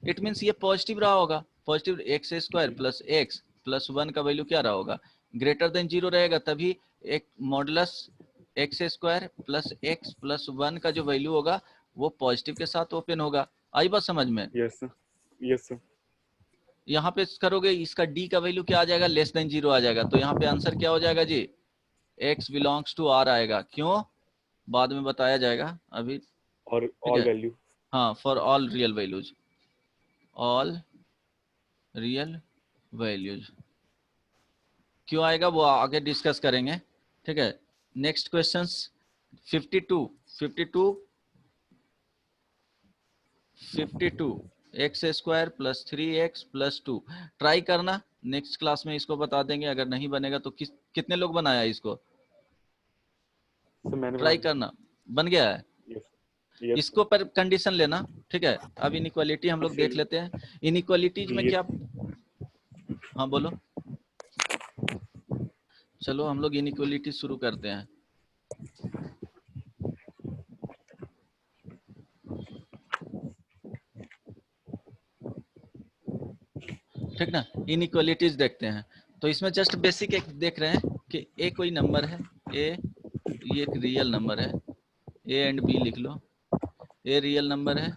इट मीन्स ये पॉजिटिव रहा होगा, positive x square plus x plus 1 का वैल्यू क्या रहा होगा, ग्रेटर देन 0 रहेगा, तभी एक modulus x square plus x plus 1 का जो वैल्यू होगा वो पॉजिटिव के साथ ओपन होगा। आई बात समझ में। यस सर, यस सर, यहाँ पे करोगे इसका डी का वैल्यू क्या आ जाएगा, लेस देन 0 आ जाएगा, तो यहाँ पे आंसर क्या हो जाएगा जी, x बिलोंग्स टू r आएगा। क्यों, बाद में बताया जाएगा, अभी और ठीक ऑल है। वैल्यू। हाँ, for all real values, all real values क्यों आएगा वो आगे डिस्कस करेंगे, ठीक है। Next questions 52 x square plus 3x plus 2 try करना, नेक्स्ट क्लास में इसको बता देंगे, अगर नहीं बनेगा तो कितने लोग बनाया इसको, सर मैंने ट्राई करना, बन गया है। यस यस इसको पर कंडीशन लेना, ठीक है। अब इनइक्वालिटी हम लोग देख लेते हैं, इनइक्वालिटीज में क्या, हाँ बोलो। चलो हम लोग इनइक्वालिटी शुरू करते हैं। ठीक ना, इनइक्वालिटीज देखते हैं। तो इसमें जस्ट बेसिक एक देख रहे हैं कि ए कोई नंबर है, ए ये एक रियल नंबर है, ए एंड बी लिख लो, ए रियल नंबर है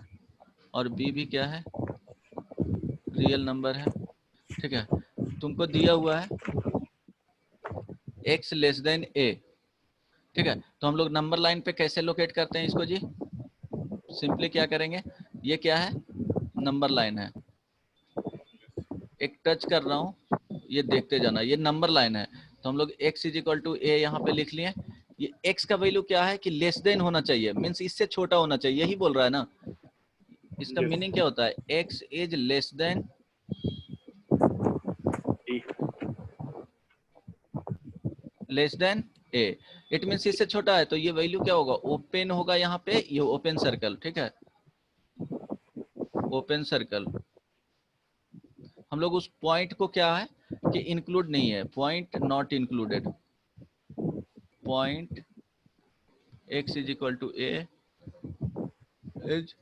और बी भी क्या है, रियल नंबर है, ठीक है। तुमको दिया हुआ है x लेस देन a, ठीक है। तो हम लोग नंबर लाइन पे कैसे लोकेट करते हैं इसको जी, सिंपली क्या करेंगे, ये क्या है, नंबर लाइन है, एक टच कर रहा हूँ, ये देखते जाना, ये नंबर लाइन है। तो हम लोग x इज इक्वल टू ए यहाँ पे लिख लिए। ये x का वैल्यू क्या है कि लेस देन होना चाहिए, मीन्स इससे छोटा होना चाहिए, यही बोल रहा है ना। इसका यस मीनिंग क्या होता है, x is less then a, it means इससे छोटा है, तो ये वैल्यू क्या होगा, ओपन होगा यहाँ पे, ये ओपन सर्कल, ठीक है, ओपन सर्कल। हम लोग उस पॉइंट को क्या है कि इंक्लूड नहीं है, point not included, point x is equal to a is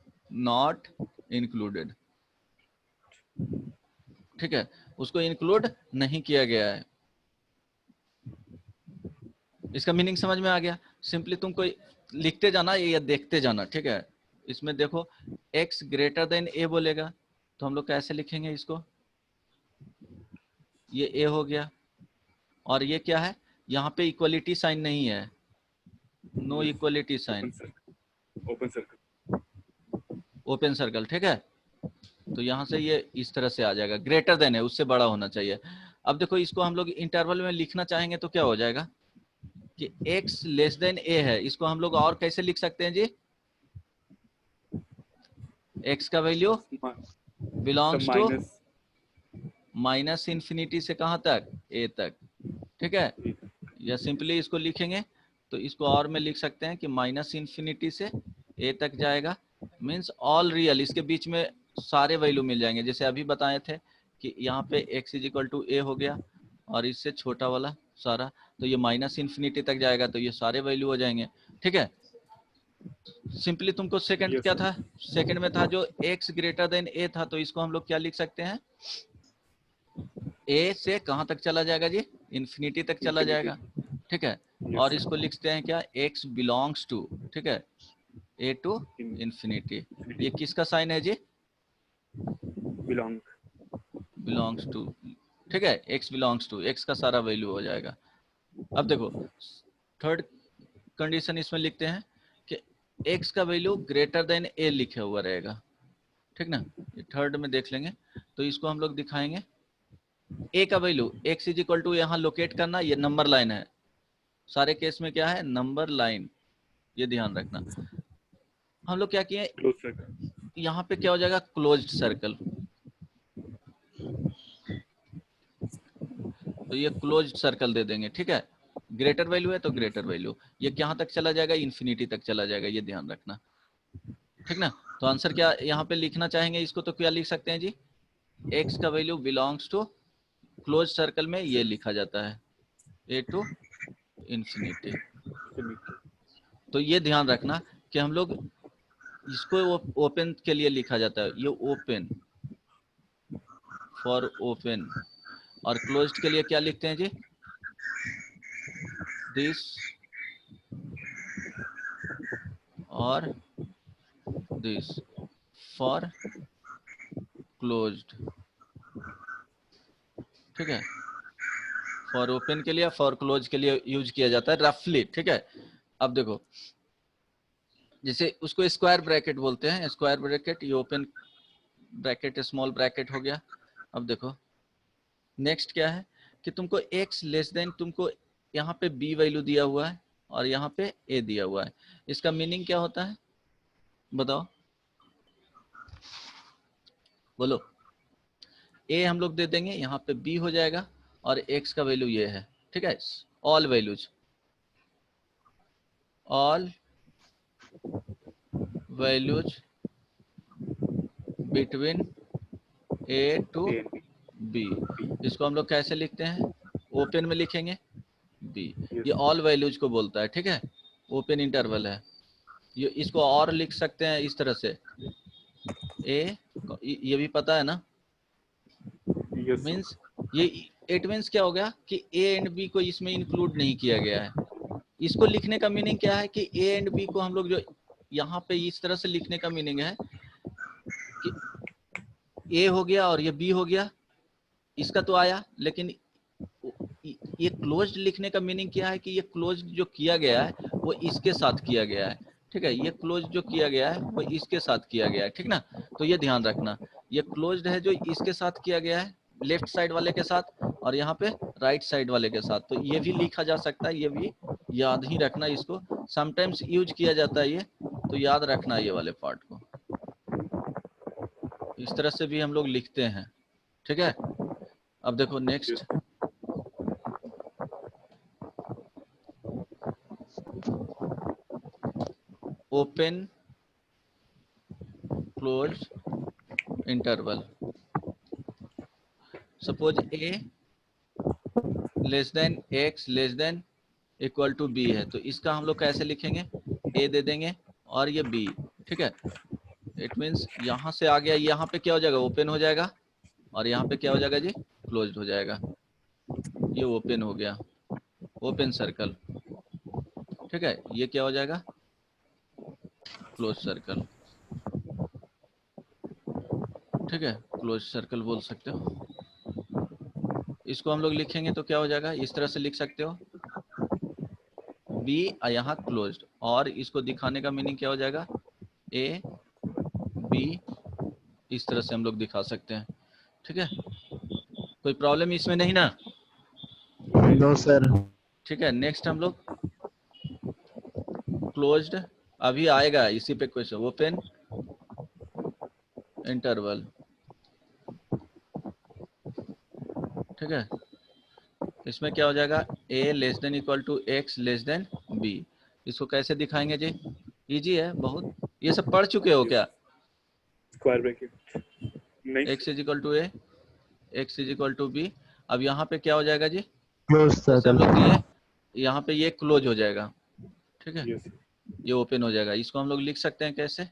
not included. ठीक है, उसको इंक्लूड नहीं किया गया है. इसका मीनिंग समझ में आ गया. सिंपली तुमको लिखते जाना या देखते जाना. ठीक है, इसमें देखो x ग्रेटर देन a बोलेगा तो हम लोग कैसे लिखेंगे इसको. ये a हो गया और ये क्या है, यहाँ पे इक्वलिटी साइन नहीं है, no equality sign, open circle. Open circle. ठीक है, तो यहाँ से ये इस तरह से आ जाएगा, ग्रेटर देन है, उससे बड़ा होना चाहिए. अब देखो इसको हम लोग इंटरवल में लिखना चाहेंगे तो क्या हो जाएगा कि x लेस देन a है, इसको हम लोग और कैसे लिख सकते हैं जी. x का value belongs to minus infinity से कहाँ तक, a तक. ठीक है, या सिंपली इसको लिखेंगे तो इसको और में लिख सकते हैं कि माइनस इन्फिनिटी से a तक जाएगा, मीन्स ऑल रियल, इसके बीच में सारे वैल्यू मिल जाएंगे. जैसे अभी बताए थे कि यहाँ पे x is equal to a हो गया और इससे छोटा वाला सारा, तो ये माइनस इन्फिनिटी तक जाएगा तो ये सारे वैल्यू हो जाएंगे. ठीक है, सिंपली तुमको सेकंड Yes, क्या sir. था, सेकंड में था जो x ग्रेटर देन a था, तो इसको हम लोग क्या लिख सकते हैं, a से कहाँ तक चला जाएगा जी, इन्फिनिटी तक चला Infinity. जाएगा. ठीक है, Yes, और sir. इसको लिखते हैं क्या, x बिलोंग्स टू, ठीक है, a टू इन्फिनिटी. ये किसका साइन है जी, बिलोंग. Belongs to. ठीक है, x बिलोंग्स टू, x का सारा वैल्यू हो जाएगा. अब देखो थर्ड कंडीशन इसमें लिखते हैं कि x का वैल्यू ग्रेटर देन a लिखा हुआ रहेगा. ठीक ना, ये थर्ड में देख लेंगे तो इसको हम लोग दिखाएंगे. a का value x is equal to, यहाँ लोकेट करना, ये नंबर लाइन है, सारे केस में क्या है, नंबर लाइन, ये ध्यान रखना. हम लोग क्या किए, क्लोज सर्कल. यहाँ पे क्या हो जाएगा, क्लोज्ड सर्कल. तो ये क्लोज्ड सर्कल दे देंगे. ठीक है, ग्रेटर वैल्यू है तो ग्रेटर वैल्यू, ये कहाँ तक चला जाएगा, इन्फिनिटी तक चला जाएगा, ये ध्यान रखना. ठीक ना, तो आंसर क्या यहाँ पे लिखना चाहेंगे इसको तो क्या लिख सकते हैं जी, x का value belongs to close circle में ये लिखा जाता है a टू इन्फिनिटी. तो ये ध्यान रखना कि हम लोग इसको ओपन के लिए लिखा जाता है, ये ओपन फॉर ओपन, और क्लोज्ड के लिए क्या लिखते हैं जी, दिस और दिस फॉर क्लोज्ड. ठीक है, फॉर ओपन के लिए, फॉर क्लोज के लिए यूज किया जाता है रफली. ठीक है, अब देखो जैसे उसको स्क्वायर ब्रैकेट बोलते हैं, स्क्वायर ब्रैकेट, ये ओपन ब्रैकेट स्मॉल ब्रैकेट हो गया. अब देखो नेक्स्ट क्या है कि तुमको x लेस देन, तुमको यहाँ पे b वैल्यू दिया हुआ है और यहाँ पे a दिया हुआ है, इसका मीनिंग क्या होता है बताओ, बोलो. a हम लोग दे देंगे, यहाँ पे b हो जाएगा और x का वैल्यू ये है. ठीक है, all values, all values between a to b. इसको हम लोग कैसे लिखते हैं, ओपन में लिखेंगे b, ये ऑल वैल्यूज को बोलता है. ठीक है, ओपन इंटरवल है. ये इसको और लिख सकते हैं इस तरह से, a, ये भी पता है ना, Yes, मीन्स ये इट मीन्स क्या हो गया कि a एंड b को इसमें इंक्लूड नहीं किया गया है. इसको लिखने का मीनिंग क्या है कि a एंड b को हम लोग जो यहाँ पे इस तरह से लिखने का मीनिंग है कि a हो गया और ये b हो गया, इसका तो आया, लेकिन ये क्लोज्ड लिखने का मीनिंग क्या है कि ये क्लोज जो किया गया है वो इसके साथ किया गया है. ठीक है, ये क्लोज जो किया गया है वो इसके साथ किया गया है. ठीक ना, तो ये ध्यान रखना, ये क्लोज्ड है जो इसके साथ किया गया है, लेफ्ट साइड वाले के साथ, और यहाँ पे राइट साइड वाले के साथ. तो ये भी लिखा जा सकता है, ये भी याद ही रखना, इसको समटाइम्स यूज किया जाता है ये, तो याद रखना ये वाले पार्ट को, इस तरह से भी हम लोग लिखते हैं. ठीक है, अब देखो next, open close interval. Suppose a less than x less than equal to B है, तो इसका हम लोग कैसे लिखेंगे, ए दे देंगे और ये बी, ठीक है। इट मीन्स यहाँ से आ गया, यहाँ पे क्या हो जाएगा, ओपन हो जाएगा, और यहाँ पे क्या हो जाएगा जी, क्लोज्ड हो जाएगा। ये ओपन हो गया, ओपन सर्कल, ठीक है। ये क्या हो जाएगा, क्लोज सर्कल, ठीक है, क्लोज सर्कल बोल सकते हो। इसको हम लोग लिखेंगे तो क्या हो जाएगा, इस तरह से लिख सकते हो, बी यहाँ क्लोज्ड, और इसको दिखाने का मीनिंग क्या हो जाएगा, ए बी, इस तरह से हम लोग दिखा सकते हैं, ठीक है। कोई प्रॉब्लम इसमें नहीं ना, नो सर। ठीक है। नेक्स्ट हम लोग क्लोज्ड, अभी आएगा इसी पे क्वेश्चन, ओपन इंटरवल, ठीक है। इसमें क्या हो जाएगा, a less than equal to x less than b। इसको कैसे दिखाएंगे जी, इजी है बहुत, ये सब पढ़ चुके हो क्या, स्क्वायर ब्रैकेट नहीं x is equal to a, x is equal to b। अब यहाँ पे क्या हो जाएगा जी, क्लोज जैसे हम सर्कल। लोग दिए, यहाँ पे ये क्लोज हो जाएगा, ठीक है, यस ये ओपन हो जाएगा। इसको हम लोग लिख सकते हैं कैसे,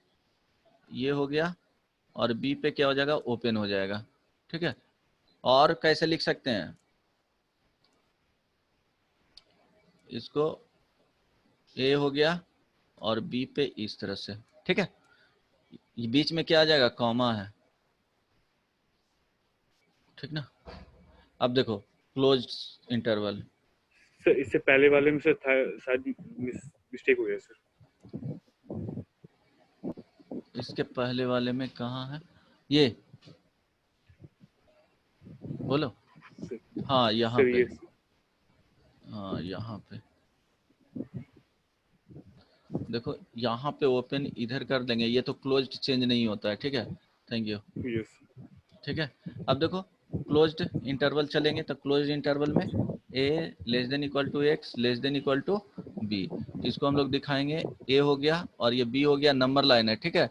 ये हो गया, और b पे क्या हो जाएगा, ओपन हो जाएगा, ठीक है। और कैसे लिख सकते हैं इसको, a हो गया और b पे इस तरह से, ठीक है। ये बीच में क्या आ जाएगा, कॉमा है, ठीक ना। अब देखो क्लोज इंटरवल, सर, इससे पहले वाले में सर था शायद मिस्टेक हो गया सर। इसके पहले वाले में कहाँ है ये, बोलो, हाँ यहाँ सर पे, ये हाँ यहाँ पे देखो, यहाँ पे ओपन इधर कर देंगे, ये तो क्लोज्ड चेंज नहीं होता है, ठीक है, थैंक यू, यस ठीक है। अब देखो क्लोज्ड इंटरवल चलेंगे तो क्लोज्ड इंटरवल में a less than equal to x less than equal to b, इसको हम लोग दिखाएंगे, a हो गया और ये b हो गया, नंबर लाइन है, ठीक है।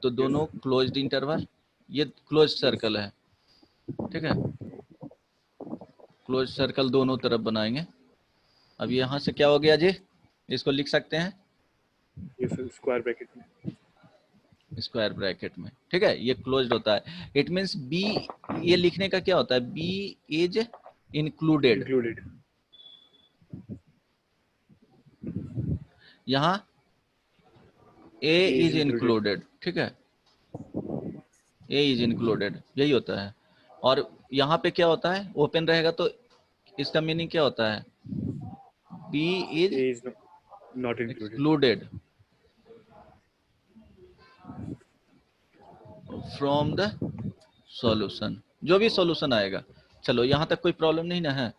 तो दोनों क्लोज्ड इंटरवल, ये क्लोज सर्कल है, ठीक है, क्लोज सर्कल दोनों तरफ बनाएंगे। अब यहाँ से क्या हो गया जी, इसको लिख सकते हैं यस सर, स्क्वायर ब्रैकेट में स्क्वायर ब्रैकेट में, ठीक है, ये क्लोज्ड होता है। इट मींस बी, ये लिखने का क्या होता है, बी इज इंक्लूडेड, इंक्लूडेड। यहाँ ए इज इंक्लूडेड, ठीक है, ए इज इंक्लूडेड, यही होता है। और यहाँ पे क्या होता है, ओपन रहेगा तो इसका मीनिंग क्या होता है, B is A is not included. Excluded from the solution, जो भी सॉल्यूशन आएगा। चलो यहाँ तक कोई प्रॉब्लम नहीं ना है,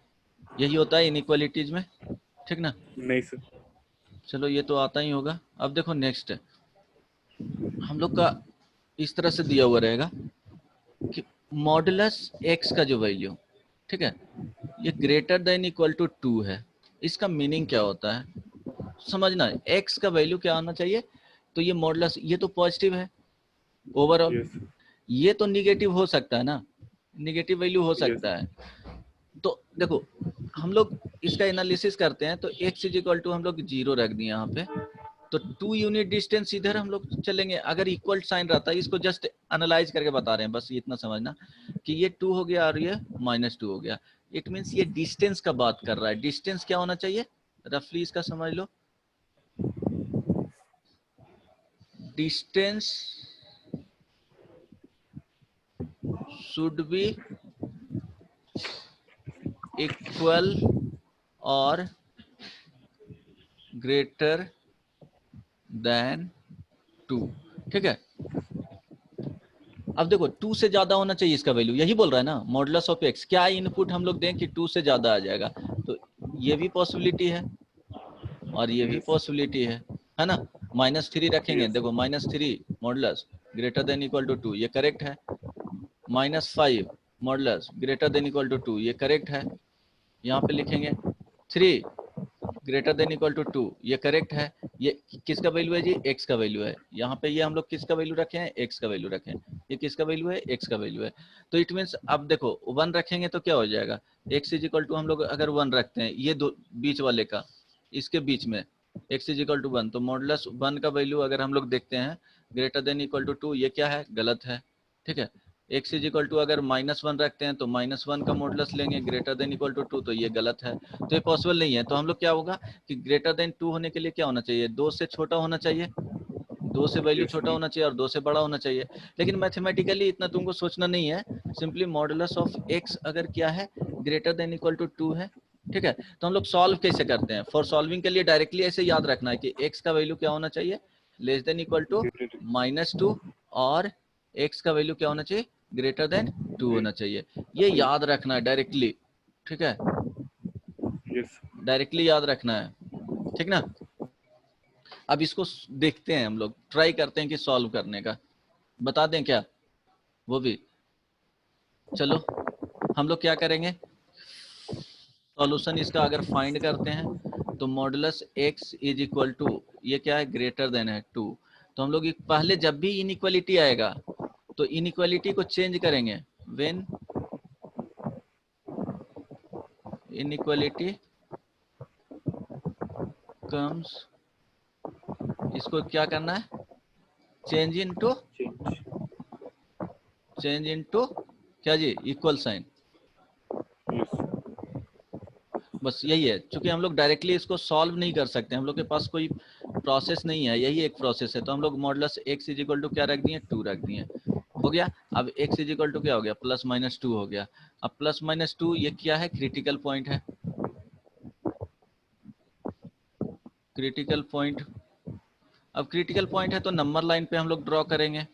यही होता है इनइक्वालिटीज में, ठीक ना। नहीं सर। चलो ये तो आता ही होगा। अब देखो नेक्स्ट हम लोग का इस तरह से दिया हुआ रहेगा कि मॉडुलस x का जो वैल्यू, ठीक है, ये ग्रेटर देन इक्वल टू 2 है। इसका मीनिंग क्या होता है, समझना, x का वैल्यू क्या आना चाहिए, तो ये मॉडुलस, ये तो पॉजिटिव है ओवरऑल, यस ये तो निगेटिव हो सकता है ना, निगेटिव वैल्यू हो सकता है। तो देखो हम लोग इसका एनालिसिस करते हैं, तो x इज इक्वल टू हम लोग 0 रख दिए यहाँ पे, तो 2 यूनिट डिस्टेंस इधर हम लोग चलेंगे। अगर इक्वल साइन रहता है, इसको जस्ट एनालाइज करके बता रहे हैं, बस इतना समझना कि ये 2 हो गया और ये -2 हो गया। इट मीन्स ये डिस्टेंस का बात कर रहा है। डिस्टेंस क्या होना चाहिए, रफली इसका समझ लो, डिस्टेंस शुड बी इक्वल और ग्रेटर देन 2, ठीक है। अब देखो 2 से ज्यादा होना चाहिए इसका वैल्यू, यही बोल रहा है ना, मॉडुलस ऑफ x, क्या इनपुट हम लोग दें कि 2 से ज्यादा आ जाएगा, तो ये भी पॉसिबिलिटी है और ये भी पॉसिबिलिटी है ना। -3 रखेंगे, देखो -3 modulus greater than equal to 2, ये करेक्ट है। -5 modulus greater than equal to 2, ये करेक्ट है। यहाँ पे लिखेंगे 3 ग्रेटर देन इक्वल टू 2, ये करेक्ट है। ये किसका वैल्यू है जी, एक्स का वैल्यू है। यहाँ पे ये हम लोग किसका वैल्यू रखे हैं, एक्स का वैल्यू रखे हैं। ये किसका वैल्यू है, एक्स का वैल्यू है। तो इट मीन्स अब देखो 1 रखेंगे तो क्या हो जाएगा, एक्स इज इक्वल टू हम लोग अगर 1 रखते हैं ये दो बीच वाले का, इसके बीच में एक्स इज इक्वल टू 1, तो मॉडुलस 1 का वैल्यू अगर हम लोग देखते हैं ग्रेटर देन इक्वल टू 2, ये क्या है, गलत है। ठीक है, एक्स इज इक्वल टू अगर -1 रखते हैं तो -1 का मॉडुलस लेंगे ग्रेटर देन इक्वल टू 2, तो ये गलत है, तो ये पॉसिबल नहीं है। तो हम लोग क्या होगा कि ग्रेटर देन 2 होने के लिए क्या होना चाहिए, 2 से छोटा होना चाहिए, 2 से वैल्यू Yes, छोटा होना चाहिए और 2 से बड़ा होना चाहिए। लेकिन मैथमेटिकली इतना तुमको सोचना नहीं है, सिंपली मॉडुलस ऑफ एक्स अगर क्या है, ग्रेटर देन इक्वल टू 2 है। ठीक है, तो हम लोग सॉल्व कैसे करते हैं, फॉर सॉल्विंग के लिए डायरेक्टली ऐसे याद रखना है कि एक्स का वैल्यू क्या होना चाहिए, लेस देन इक्वल टू -2, और एक्स का वैल्यू क्या होना चाहिए, ग्रेटर देन 2 होना चाहिए। ये याद रखना है डायरेक्टली। ठीक है, यस डायरेक्टली याद रखना है, ठीक ना। अब इसको देखते हैं, हम लोग ट्राई करते हैं कि सॉल्व करने का, बता दें क्या वो भी। चलो हम लोग क्या करेंगे, सॉल्यूशन इसका अगर फाइंड करते हैं तो modulus X is equal to, ये क्या है, ग्रेटर देन है 2। तो हम लोग पहले जब भी इनइक्वालिटी आएगा तो इनइक्वालिटी को चेंज करेंगे, व्हेन इनइक्वालिटी कम्स, इसको क्या करना है, चेंज इनटू क्या जी, इक्वल साइन। बस यही है, क्योंकि हम लोग डायरेक्टली इसको सॉल्व नहीं कर सकते, हम लोग के पास कोई प्रोसेस नहीं है, यही एक प्रोसेस है। तो हम लोग modulus X is equal to क्या रख दिए, 2 रख दिए, हो गया। अब एक्स इज इक्वल टू क्या हो गया, +-2 हो गया। अब +-2 ये क्या है, क्रिटिकल पॉइंट है, क्रिटिकल पॉइंट। अब क्रिटिकल पॉइंट है तो नंबर लाइन पे हम लोग ड्रॉ करेंगे,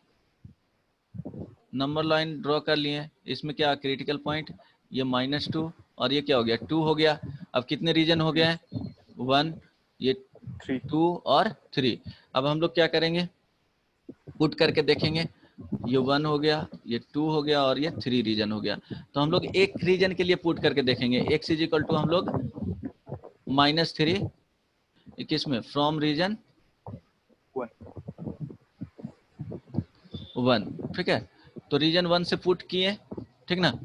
नंबर लाइन ड्रॉ कर लिए। इसमें क्या क्रिटिकल पॉइंट, ये -2 और ये क्या हो गया, 2 हो गया। अब कितने रीजन हो गए हैं, 1, ये 2 और 3। अब हम लोग क्या करेंगे, पुट करके देखेंगे, ये 1 हो गया, ये 2 हो गया और ये 3 रीजन हो गया। तो हम लोग एक रीजन के लिए पुट करके देखेंगे, एक्स इज इक्वल टू हम लोग -3 किसमें, फ्रॉम रीजन 1। ठीक है, तो रीजन 1 से पुट किए, ठीक ना।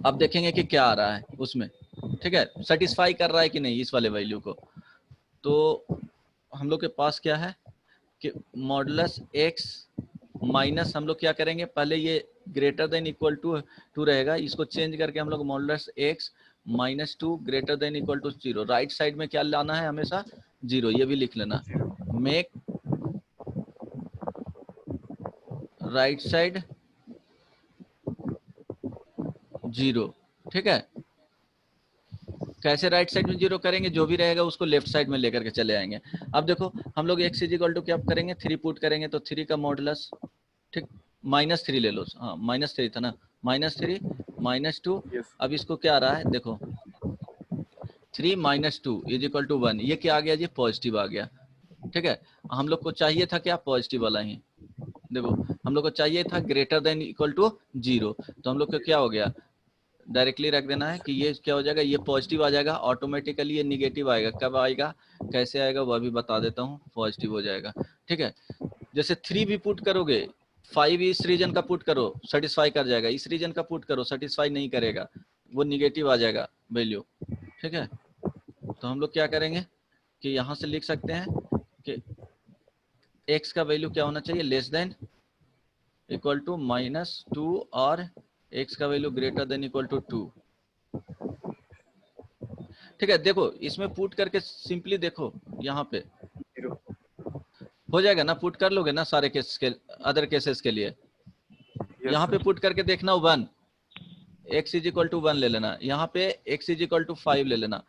अब देखेंगे कि क्या आ रहा है उसमें, ठीक है, सेटिस्फाई कर रहा है कि नहीं इस वाले वैल्यू को। तो हम लोग के पास क्या है कि मॉडुलस एक्स माइनस, हम लोग क्या करेंगे, पहले ये ग्रेटर देन इक्वल टू 2 रहेगा, इसको चेंज करके हम लोग modulus X -2 greater than equal to 0, right side में क्या लाना है हमेशा, 0, ये भी लिख लेना, मेक राइट साइड 0। ठीक है, कैसे राइट साइड में 0 करेंगे, जो भी रहेगा उसको लेफ्ट साइड में लेकर के चले आएंगे। अब देखो हम लोग एक्स इज इक्वल टू क्या करेंगे, 3 पुट करेंगे, तो 3 का मॉडुलस, ठीक, -3 ले लो, हाँ -3 था ना, -3 -2। अब इसको क्या आ रहा है, देखो 3 - 2 इज इक्वल टू 1, ये क्या आ गया जी, पॉजिटिव आ गया। ठीक है, हम लोग को चाहिए था क्या, पॉजिटिव वाला ही। देखो हम लोग को चाहिए था ग्रेटर देन इक्वल टू 0, तो हम लोग को क्या हो गया, डायरेक्टली रख देना है कि ये क्या हो जाएगा, ये पॉजिटिव आ जाएगा, ऑटोमेटिकली ये निगेटिव आएगा। कब आएगा, कैसे आएगा, वह भी बता देता हूँ, पॉजिटिव हो जाएगा। ठीक है, जैसे 3 भी पुट करोगे, 5 इस रीजन का पुट करो, सेटिस्फाई कर जाएगा, इस रीजन का पुट करो, सेटिस्फाई नहीं करेगा, वो निगेटिव आ जाएगा वैल्यू। ठीक है, तो हम लोग क्या करेंगे कि यहाँ से लिख सकते हैं कि एक्स का वैल्यू क्या होना चाहिए, लेस देन इक्वल टू -2 और एक्स का value greater than equal to 2। ठीक है, देखो इसमें पुट करके सिंपली देखो, यहाँ पे हो जाएगा ना, पुट कर लोगे ना सारे केस के, अदर केसेस के लिए। यहाँ पे पुट करके देखना 1, एक्स इज इक्वल टू 1 ले लेना, यहाँ पे एक्स इज इक्वल टू 5 ले लेना।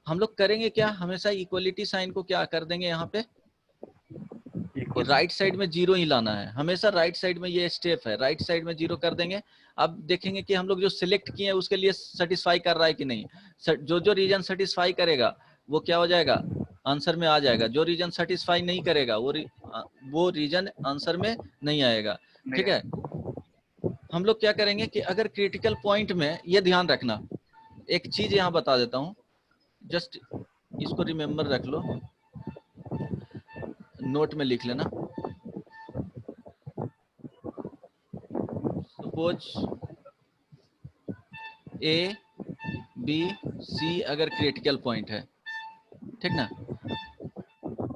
हम लोग करेंगे क्या, हमेशा इक्वलिटी साइन को क्या कर देंगे, यहाँ पे राइट साइड में 0 ही लाना है, हमेशा राइट साइड में ये स्टेप है, राइट साइड में 0 कर देंगे। अब देखेंगे कि हम लोग जो सिलेक्ट किए हैं उसके लिए सेटिस्फाई कर रहा है कि नहीं, जो जो रीजन सेटिस्फाई करेगा वो क्या हो जाएगा, आंसर में आ जाएगा। जो रीजन सेटिस्फाई नहीं करेगा वो रीजन आंसर में नहीं आएगा। ठीक है, हम लोग क्या करेंगे कि अगर क्रिटिकल पॉइंट में, ये ध्यान रखना, एक चीज यहाँ बता देता हूँ, जस्ट इसको रिमेम्बर रख लो, नोट में लिख लेना। सपोज ए बी सी अगर क्रिटिकल पॉइंट है, ठीक ना,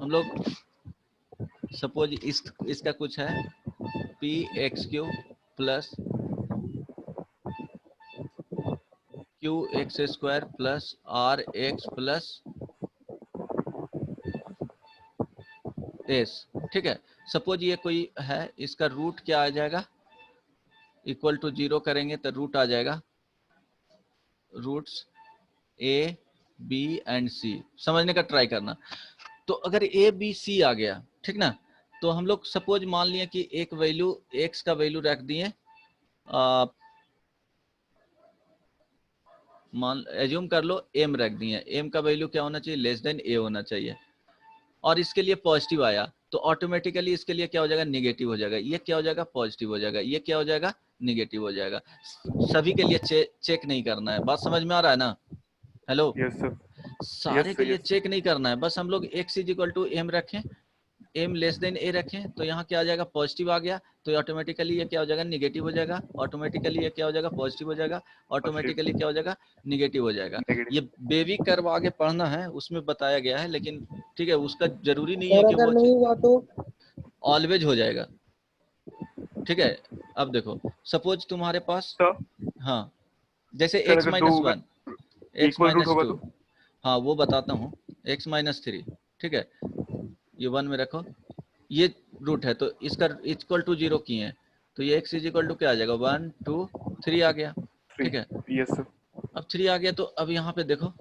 हम लोग सपोज इसका कुछ है P X Q plus Q X square plus R X plus S, ठीक है। सपोज ये कोई है, इसका रूट क्या आ जाएगा, इक्वल टू 0 करेंगे तो रूट आ जाएगा रूट्स ए बी एंड सी। समझने का ट्राई करना। तो अगर ए बी सी आ गया, ठीक ना, तो हम लोग सपोज मान लिए कि एक वैल्यू एक्स का वैल्यू रख दिए, मान एज्यूम कर लो एम रख दिए, एम का वैल्यू क्या होना चाहिए, लेस देन ए होना चाहिए, और इसके लिए पॉजिटिव आया तो ऑटोमेटिकली इसके लिए क्या हो जाएगा, निगेटिव हो जाएगा। ये क्या हो जाएगा, पॉजिटिव हो जाएगा। ये क्या हो जाएगा, निगेटिव हो जाएगा। सभी के लिए चेक नहीं करना है। बात समझ में आ रहा है ना? हेलो, यस सर, सारे यस के सर, लिए यस। चेक नहीं करना है, बस हम लोग x is equal to M रखें, एम लेस देन ए रखें, तो यहाँ क्या आ जाएगा, पॉजिटिव आ गया, तो ऑटोमेटिकली ये क्या हो जाएगा, निगेटिव हो जाएगा। ऑटोमेटिकली ये क्या हो जाएगा, पॉजिटिव हो जाएगा। ऑटोमेटिकली क्या हो जाएगा, निगेटिव हो जाएगा। नेगेटिव। ये बेबी कर्व आगे पढ़ना है, उसमें बताया गया है, लेकिन ठीक है, उसका जरूरी नहीं है सर कि अगर वो नहीं हुआ तो? ऑलवेज हो जाएगा, ठीक है। अब देखो सपोज तुम्हारे पास, सर, हाँ, जैसे सर x अगर दो minus one, X equal root minus होगा टू, तो? हाँ वो बताता हूँ, x माइनस थ्री, ठीक है, ये 1 में रखो, ये रूट है, तो इसका इक्वल टू 0 किए हैं, तो ये x इज इक्वल टू क्या आ जाएगा, 1 2 3 आ गया, 3। ठीक है। Yes sir. अब 3 आ गया, तो अब यहाँ पे देखो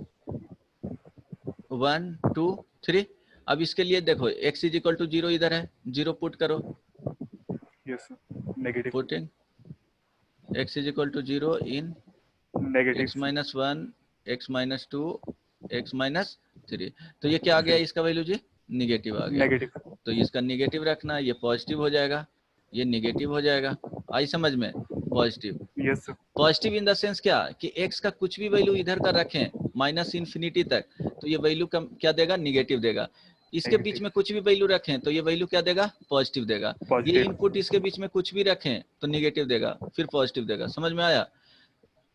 1 2 3, अब इसके लिए देखो x इज इक्वल टू 0 इधर है, 0 पुट करो, yes sir. Negative. Putting x is equal to 0 in negative. x minus 1 x minus 2 x minus 3, तो ये क्या आ गया, इसका वैल्यू जी निगेटिव आ गया। नेगेटिव। तो इसका निगेटिव रखना, ये पॉजिटिव हो जाएगा, ये निगेटिव हो जाएगा। आई समझ में? Positive, yes sir. Positive in the sense क्या कि x का कुछ भी वैल्यू इधर का रखें माइनस इन्फिनिटी तक, तो ये वैल्यू क्या देगा, निगेटिव देगा। इसके बीच में कुछ भी वैल्यू रखें तो ये वैल्यू क्या देगा, पॉजिटिव देगा। ये पॉजिटिव। इनपुट इसके बीच में कुछ भी रखें तो निगेटिव देगा, फिर पॉजिटिव देगा। समझ में आया?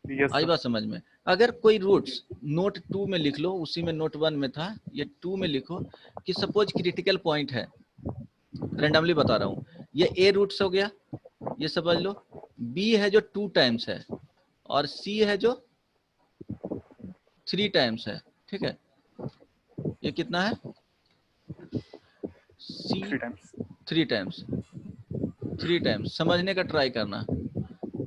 Yes I sir. बात समझ में? अगर कोई रूट्स नोट 2 में लिख लो, उसी में नोट 1 में था, ये 2 में लिखो कि सपोज क्रिटिकल पॉइंट है, रेंडमली बता रहा हूँ, ये ए रूट्स हो गया, ये समझ लो, बी है जो 2 टाइम्स है, और सी है जो 3 टाइम्स है, ठीक है। ये कितना है, सी 3 टाइम्स। 3 टाइम्स, 3 टाइम्स, समझने का ट्राई करना।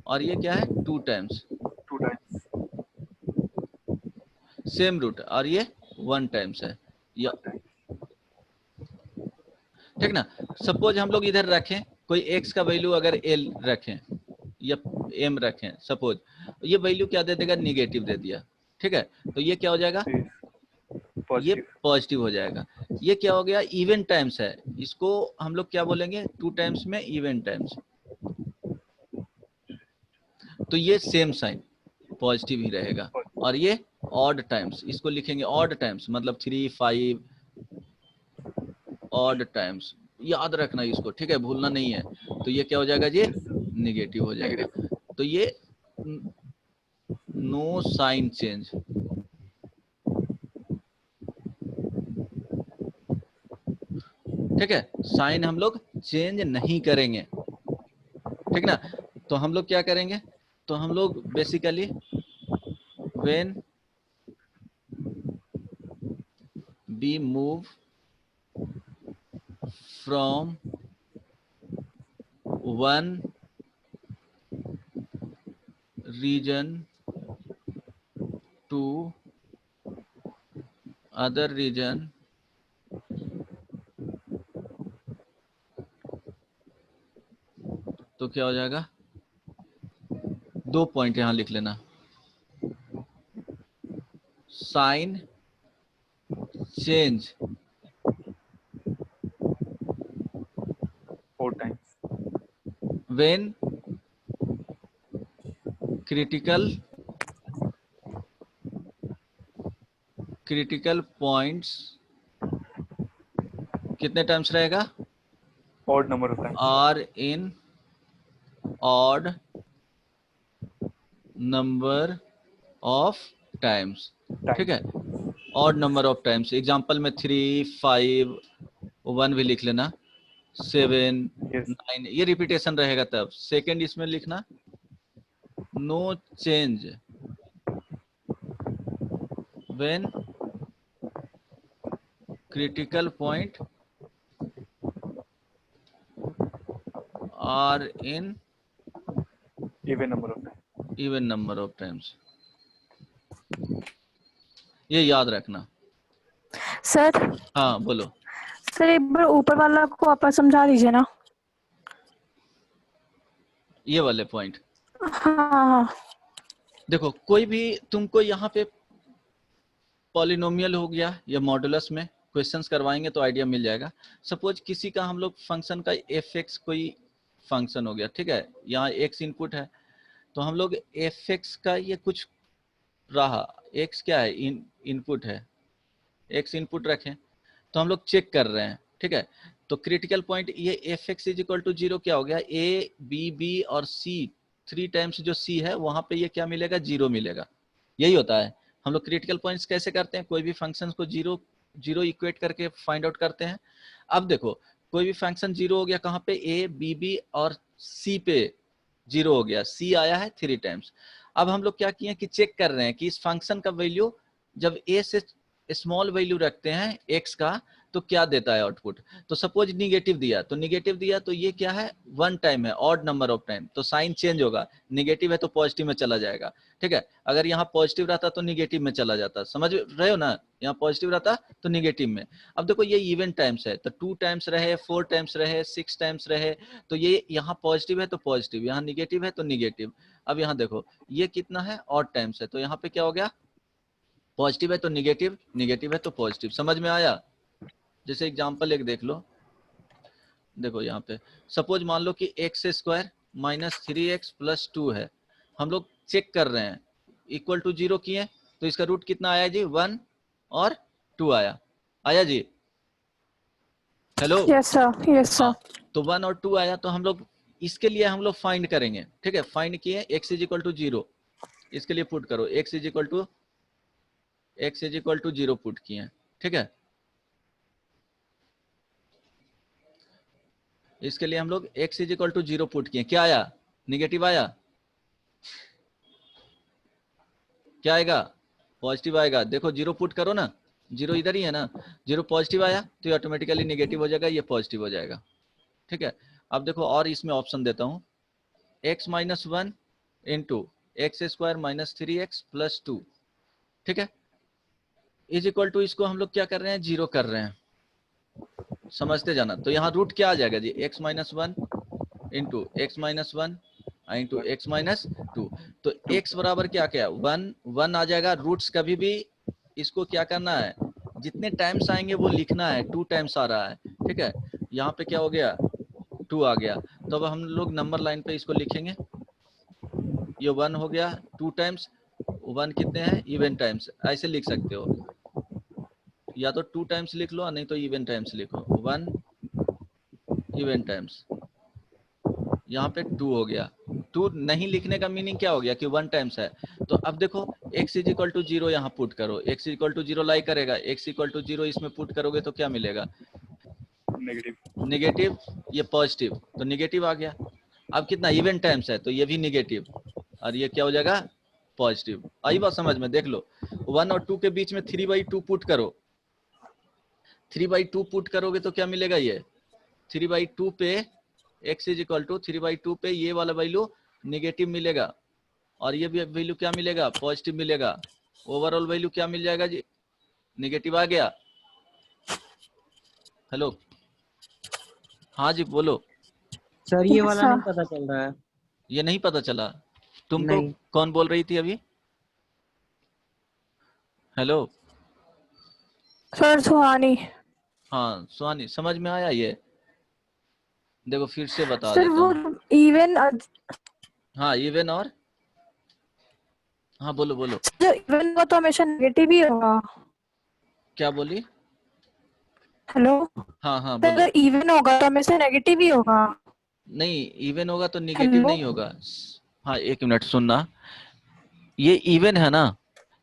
और ये क्या है, 2 टाइम्स, 2 टाइम्स। सेम रूट, और ये 1 टाइम्स है, या 1 टाइम्स। ठीक ना। सपोज हम लोग इधर रखें कोई x का वैल्यू अगर l रखें या m रखें, सपोज ये वैल्यू क्या दे देगा, निगेटिव दे दिया, ठीक है, तो ये क्या हो जाएगा, ये पॉजिटिव। पॉजिटिव हो जाएगा। ये क्या हो गया, इवन टाइम्स है, इसको हम लोग क्या बोलेंगे, 2 टाइम्स में इवन टाइम्स, तो ये सेम साइन पॉजिटिव ही रहेगा। और ये ऑड टाइम्स, इसको लिखेंगे ऑड टाइम्स, मतलब 3 5 ऑड टाइम्स, याद रखना इसको, ठीक है, भूलना नहीं है। तो ये क्या हो जाएगा जी, निगेटिव हो जाएगा। नेगेटिव। तो ये नो साइन चेंज, ठीक है, साइन हम लोग चेंज नहीं करेंगे, ठीक ना। तो हम लोग क्या करेंगे, तो हम लोग basically when we move from one region to other region, तो क्या हो जाएगा, 2 पॉइंट यहां लिख लेना, sign change 4 times. When critical points कितने टाइम्स रहेगा? Odd number of times. Are in odd number of times, ठीक है, odd number of times. Example में 3, 5, 1 भी लिख लेना, 7, यस 9, ये रिपीटेशन रहेगा। तब सेकंड इसमें लिखना no change when critical point are in even number of times. Even number of times, ये याद रखना। सर हाँ बोलो। सर एक बार ऊपर वाला को आप समझा दीजिए ना। ये वाले पॉइंट हाँ देखो, कोई भी तुमको यहाँ पे पॉलिनोमियल हो गया या मॉडुलस में क्वेश्चंस करवाएंगे तो आइडिया मिल जाएगा। सपोज किसी का हम लोग फंक्शन का एफ एक्स कोई फंक्शन हो गया, ठीक है, यहाँ एक्स इनपुट है, तो हम लोग एफ एक्स का ये कुछ रहा, एक्स क्या है, इनपुट है, एक्स इनपुट रखें, तो हम लोग चेक कर रहे हैं, ठीक है। तो क्रिटिकल पॉइंट ये F X is equal to 0 क्या हो गया, ए बी बी और सी, 3 टाइम्स जो सी है वहां पे ये क्या मिलेगा, 0 मिलेगा। यही होता है। हम लोग क्रिटिकल पॉइंट्स कैसे करते हैं, कोई भी फंक्शन को जीरो इक्वेट करके फाइंड आउट करते हैं। अब देखो कोई भी फंक्शन 0 हो गया, कहाँ पे, ए बी बी और सी पे 0 हो गया, सी आया है 3 टाइम्स। अब हम लोग क्या किए कि चेक कर रहे हैं कि इस फंक्शन का वैल्यू जब ए से स्मॉल वैल्यू रखते हैं एक्स का तो क्या देता है आउटपुट। तो सपोज निगेटिव दिया, तो निगेटिव दिया तो ये क्या है, 1 टाइम है, ऑड नंबर ऑफ टाइम, तो साइन चेंज होगा, निगेटिव है तो पॉजिटिव में चला जाएगा, ठीक है। अगर यहाँ पॉजिटिव रहता तो निगेटिव में चला जाता, समझ रहे हो ना, यहाँ पॉजिटिव रहता तो निगेटिव में। अब देखो ये इवन टाइम्स है, तो 2 टाइम्स रहे, 4 टाइम्स रहे, 6 टाइम्स रहे, तो ये यहाँ पॉजिटिव है तो पॉजिटिव, यहाँ निगेटिव है तो निगेटिव। अब यहाँ देखो ये कितना है, ऑड टाइम्स है, तो यहाँ पे क्या हो गया, पॉजिटिव है तो निगेटिव, निगेटिव है तो पॉजिटिव। समझ में आया? जैसे एग्जांपल एक देख लो, देखो यहाँ पे सपोज मान लो कि x square minus 3x plus 2 है, हम लोग चेक कर रहे हैं, इक्वल टू 0 किए तो इसका रूट कितना आया जी, 1 और 2 आया जी, हेलो। यस सर यस हाँ, सर। तो 1 और 2 आया, तो हम लोग इसके लिए हम लोग फाइंड करेंगे, ठीक है। फाइंड किए x इज इक्वल टू 0, इसके लिए पुट करो x is equal to 0 put किए, ठीक है। इसके लिए हम लोग x is equal to 0 put किए, क्या आया, निगेटिव आया, क्या आएगा, पॉजिटिव आएगा। देखो 0 पुट करो ना, 0 इधर ही है ना, 0 पॉजिटिव आया तो ये ऑटोमेटिकली निगेटिव हो जाएगा, ये पॉजिटिव हो जाएगा, ठीक है। अब देखो और इसमें ऑप्शन देता हूँ, x minus 1 into x square minus 3x plus 2, ठीक है, इज इक्वल टू, इसको हम लोग क्या कर रहे हैं, 0 कर रहे हैं, समझते जाना। तो यहाँ रूट क्या आ जाएगा जी, x minus 1 into x minus 1 into x minus 2, तो x बराबर क्या क्या 1 आ जाएगा। रूट्स कभी भी इसको क्या करना है, जितने टाइम्स आएंगे वो लिखना है, 2 टाइम्स आ रहा है, ठीक है। यहाँ पे क्या हो गया, 2 आ गया, तो अब हम लोग नंबर लाइन पे इसको लिखेंगे, ये 1 हो गया 2 टाइम्स, 1 कितने हैं, इवन टाइम्स, ऐसे लिख सकते हो, या तो 2 टाइम्स लिख लो नहीं तो इवन टाइम्स लिखो, 1 इवन टाइम्स, यहाँ पे 2 हो गया। 2 नहीं लिखने का मीनिंग क्या हो गया कि 1 टाइम्स है। तो अब देखो x इज इक्वल टू 0 यहाँ पुट करो, x इज इक्वल टू 0 लाई करेगा, x इक्वल टू 0 इसमें पुट करोगे तो क्या मिलेगा, नेगेटिव। निगेटिव, ये पॉजिटिव, तो निगेटिव आ गया। अब कितना इवन टाइम्स है तो ये भी निगेटिव, और ये क्या हो जाएगा, पॉजिटिव। आई बात समझ में, देख लो 1 और 2 के बीच में 3/2 पुट करो, 3/2 पुट करोगे तो क्या मिलेगा, ये 3/2 पे x इज इक्वल टू 3/2 पे ये वाला वैल्यू निगेटिव मिलेगा, और ये भी वैल्यू क्या मिलेगा, पॉजिटिव मिलेगा। ओवरऑल वैल्यू क्या मिल जाएगा जी, निगेटिव आ गया। हेलो, हाँ जी बोलो। सर ये यस वाला सर। नहीं पता चल रहा है। ये नहीं पता चला तुमको, नहीं। कौन बोल रही थी अभी, हेलो। सर सुहानी। हाँ सुहानी, समझ में आया ये, देखो फिर से बता सर देता वो हूँ। इवन हाँ इवन और, हाँ बोलो बोलो, जो इवन वो तो हमेशा नेगेटिव ही होगा। क्या बोली, हेलो। हाँ हाँ तो बोलो। अगर इवन होगा तो हमें से नेगेटिव ही होगा। नहीं, इवन होगा तो निगेटिव हेलो। नहीं होगा। हाँ एक मिनट सुनना, ये इवन है ना,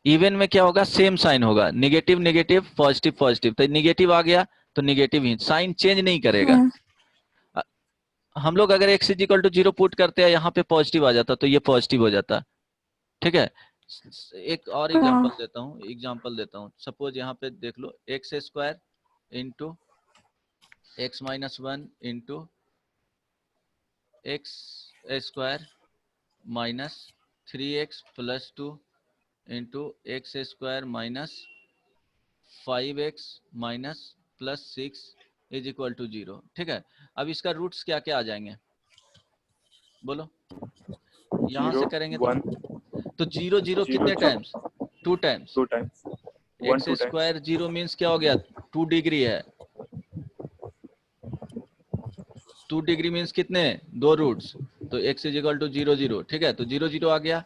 इवन में क्या होगा, सेम साइन होगा, निगेटिव निगेटिव पॉजिटिव पॉजिटिव, तो निगेटिव आ गया तो निगेटिव ही, साइन चेंज नहीं करेगा। हम्म। अ- हम लोग अगर x is equal to 0 put करते हैं, यहाँ पे पॉजिटिव आ जाता तो ये पॉजिटिव हो जाता। ठीक है। एक और एग्जांपल हाँ। देता हूँ, एग्जांपल देता हूँ। सपोज यहाँ पे देख लो, x square into x minus one into x square minus 3x plus two into x square minus 5x minus plus 6 is equal to 0। ठीक है। अब इसका रूट्स क्या क्या आ जाएंगे बोलो। यहाँ से 0 करेंगे 1 तो 0 0 0 कितने 2 times, 2 times. 2 times 1 x 2 times square 0 means क्या हो गया, 2 डिग्री है। 2 डिग्री मीन्स कितने, 2 रूट्स। तो x इज इक्वल टू 0 0। ठीक है, तो 0 0 आ गया,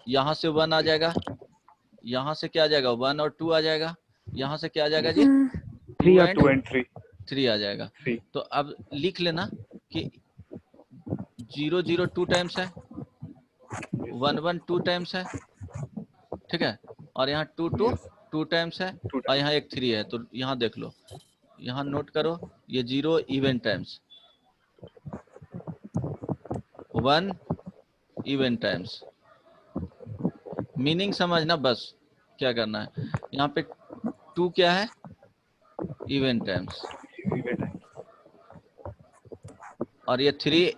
यहाँ से 1 आ जाएगा, यहाँ से क्या आ जाएगा, 1 और 2 आ जाएगा, यहाँ से क्या आ जाएगा जी, हम्म। 2 3 एंड 2 and 3 3 आ जाएगा। 3 तो अब लिख लेना कि 0 0 2 टाइम्स है, 1 1 2 टाइम्स है। ठीक है, और यहाँ 2 2 yes 2 टाइम्स है, 2 और टाइम्स यहाँ एक 3 है। तो यहाँ देख लो, यहाँ नोट करो, ये 0 even times, 1 even times. Meaning समझना बस, क्या करना है। यहाँ पे 2 क्या है, इवन टाइम्स, और ये 3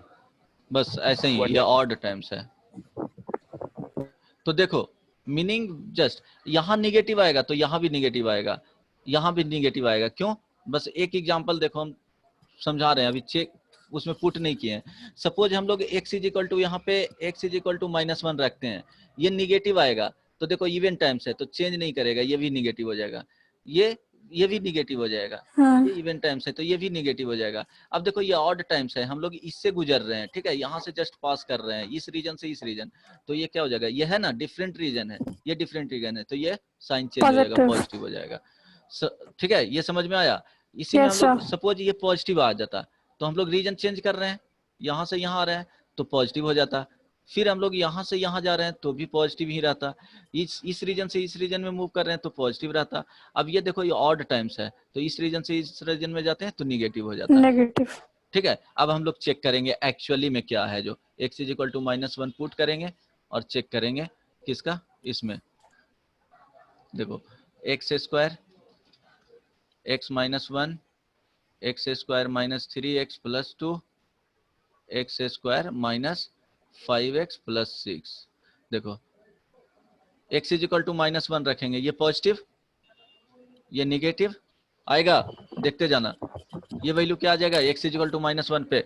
बस ऐसे ही, 1 ये ऑड टाइम्स है। तो देखो मीनिंग जस्ट, यहाँ निगेटिव आएगा तो यहाँ भी निगेटिव आएगा, यहाँ भी निगेटिव आएगा। क्यों, बस एक एग्जांपल देखो, हम समझा रहे हैं, अभी चेक उसमें पुट नहीं किए हैं। सपोज हम लोग x इज इक्वल टू, यहाँ पे x इज इक्वल टू -1 रखते हैं, ये निगेटिव आएगा तो देखो इवन टाइम्स है तो चेंज नहीं करेगा, ये भी निगेटिव हो जाएगा, ये भी निगेटिव हो जाएगा, हम्म। ये इवन टाइम्स है तो ये भी निगेटिव हो जाएगा। अब देखो ये ऑड टाइम्स है, हम लोग इससे गुजर रहे हैं, ठीक है, यहाँ से जस्ट पास कर रहे हैं, इस रीजन से इस रीजन, तो ये क्या हो जाएगा, ये है ना डिफरेंट रीजन है, ये डिफरेंट रीजन है, तो ये साइन चेंज हो जाएगा, पॉजिटिव। पॉजिटिव हो जाएगा। ठीक है, ये समझ में आया। इसी में हम यस लोग सर। सपोज ये पॉजिटिव आ जाता तो हम लोग रीजन चेंज कर रहे हैं, यहाँ से यहाँ आ रहे हैं तो पॉजिटिव हो जाता, फिर हम लोग यहाँ से यहाँ जा रहे हैं तो भी पॉजिटिव ही रहता, इस रीजन से इस रीजन में मूव कर रहे हैं तो पॉजिटिव रहता। अब ये देखो ये ऑड टाइम्स है तो इस रीजन से इस रीजन में जाते हैं तो निगेटिव हो जाता। नेगेटिव। ठीक है, अब हम लोग चेक करेंगे एक्चुअली में क्या है, जो x is equal to -1 put करेंगे और चेक करेंगे किसका, इसमें देखो, X square X minus one X square minus 3x plus 2 X square minus 5x plus 6। देखो x इज इक्वल टू -1 रखेंगे, ये पॉजिटिव ये निगेटिव आएगा, देखते जाना, ये वैल्यू क्या आ जाएगा, x इज इक्वल टू -1 पे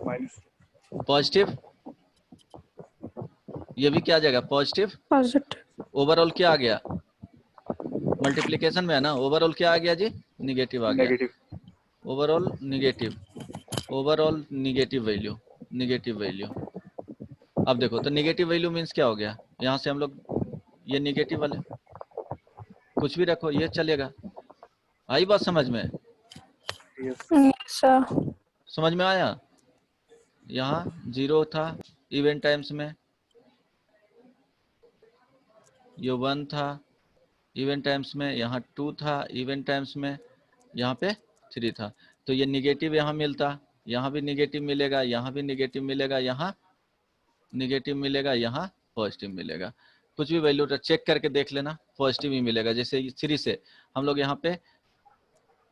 माइनस पॉजिटिव, ये भी क्या आ जाएगा पॉजिटिव। पॉजिटिव। ओवरऑल क्या आ गया, मल्टीप्लीकेशन में है ना, ओवरऑल क्या आ गया जी, निगेटिव आ गया, negative overall negative, overall negative value, negative value. अब देखो तो निगेटिव वैल्यू मीन्स क्या हो गया, यहाँ से हम लोग ये निगेटिव वाले कुछ भी रखो ये चलेगा। आई बात समझ में, यस यस सर। समझ में आया। यहाँ 0 था इवन टाइम्स में, ये 1 था इवन टाइम्स में, यहाँ 2 था इवन टाइम्स में, यहाँ पे 3 था, तो ये निगेटिव यहाँ मिलता, यहाँ भी निगेटिव मिलेगा, यहाँ भी निगेटिव मिलेगा, यहाँ निगेटिव मिलेगा, यहाँ पॉजिटिव मिलेगा। कुछ भी वैल्यू चेक करके देख लेना, पॉजिटिव ही मिलेगा। जैसे 3 से हम लोग यहाँ पे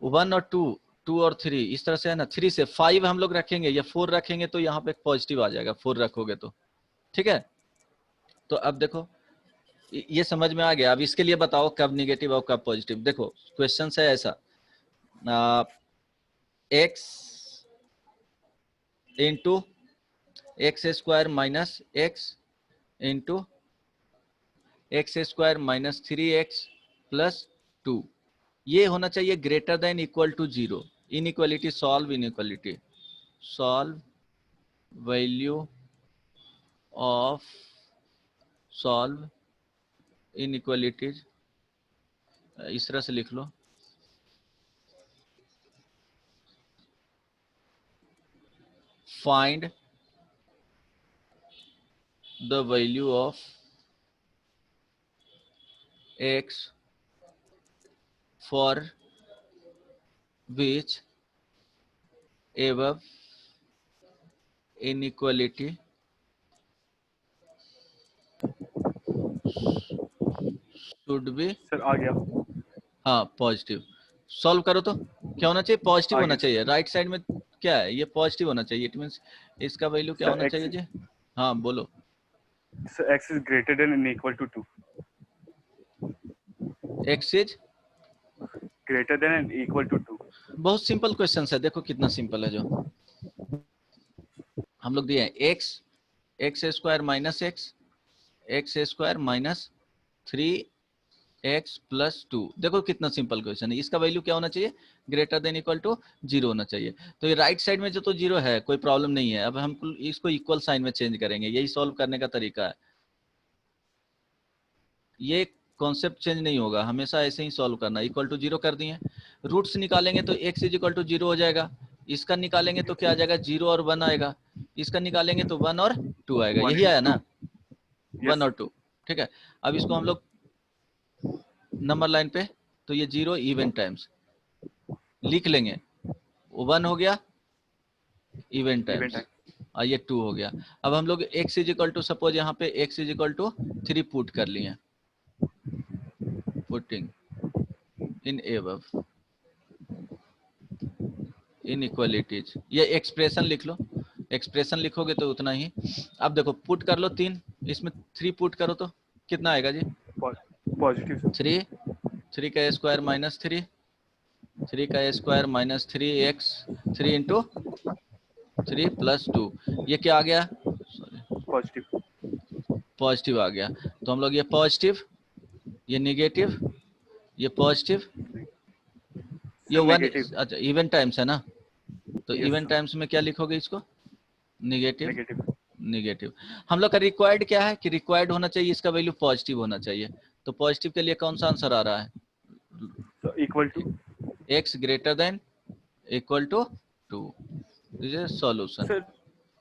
1 और 2 2 और 3 इस तरह से है ना, 3 से 5 हम लोग रखेंगे या 4 रखेंगे तो यहाँ पे पॉजिटिव आ जाएगा, 4 रखोगे तो। ठीक है, तो अब देखो ये समझ में आ गया। अब इसके लिए बताओ कब निगेटिव और कब पॉजिटिव। देखो क्वेश्चन है ऐसा, X into x square minus X into x square minus 3x plus 2, ये होना चाहिए greater than equal to 0। Inequality solve, inequality solve value of solve inequalities, इस तरह से लिख लो, find the value of x for which above inequality should be sir आ गया हाँ पॉजिटिव। सॉल्व करो तो क्या होना चाहिए, पॉजिटिव होना आगे। चाहिए। राइट साइड में क्या है, ये पॉजिटिव होना चाहिए। इट मींस इसका वैल्यू क्या Sir, होना x चाहिए जी? हाँ बोलो। Sir x is greater than and equal to 2, X is greater than and equal to 2। बहुत सिंपल क्वेश्चन है, देखो कितना सिंपल है। जो हम लोग दिए हैं x square minus x square minus 3x plus 2। देखो कितना सिंपल क्वेश्चन है। इसका वैल्यू क्या होना चाहिए, ग्रेटर देन इक्वल टू 0 होना चाहिए। तो ये राइट साइड में जो तो 0 है, कोई प्रॉब्लम नहीं है। अब हम इसको इक्वल साइन में चेंज करेंगे, यही सॉल्व करने का तरीका है। ये कॉन्सेप्ट चेंज नहीं होगा, हमेशा ऐसे ही सॉल्व करना। इक्वल टू 0 कर दिए, रूट्स निकालेंगे तो x इज इक्वल टू 0 हो जाएगा। इसका निकालेंगे तो क्या आ जाएगा, 0 और 1 आएगा। इसका निकालेंगे तो 1 और 2 आएगा। यही आया ना, 1 और 2। ठीक है, अब इसको हम लोग नंबर लाइन पे, तो ये 0 इवन टाइम्स लिख लेंगे। 1 हो गया इवन टाइम्स और ये 2 हो गया। अब हम लोग x is equal to, suppose यहाँ पे x is equal to 3 put कर लिए, पुटिंग इन एबव इनइक्वालिटीज। ये एक्सप्रेशन लिख लो, एक्सप्रेशन लिखोगे तो उतना ही। अब देखो पुट कर लो 3, इसमें 3 पुट करो तो कितना आएगा जी, पॉजिटिव 3 का स्क्वायर माइनस 3 का square minus 3x 3 into 3 plus 2, ये क्या आ गया, सॉरी पॉजिटिव पॉजिटिव आ गया। तो हम लोग ये पॉजिटिव, ये निगेटिव, ये पॉजिटिव, ये 1, नेगेटिव अच्छा इवन टाइम्स है ना, तो Yes, इवन sir. टाइम्स में क्या लिखोगे इसको, निगेटिव नेगेटिव निगेटिव। हम लोग का रिक्वायर्ड क्या है कि रिक्वायर्ड होना चाहिए इसका वैल्यू पॉजिटिव होना चाहिए। तो पॉजिटिव के लिए कौन सा आंसर आ रहा है, equal to x greater than equal to 2। This is solution. Sir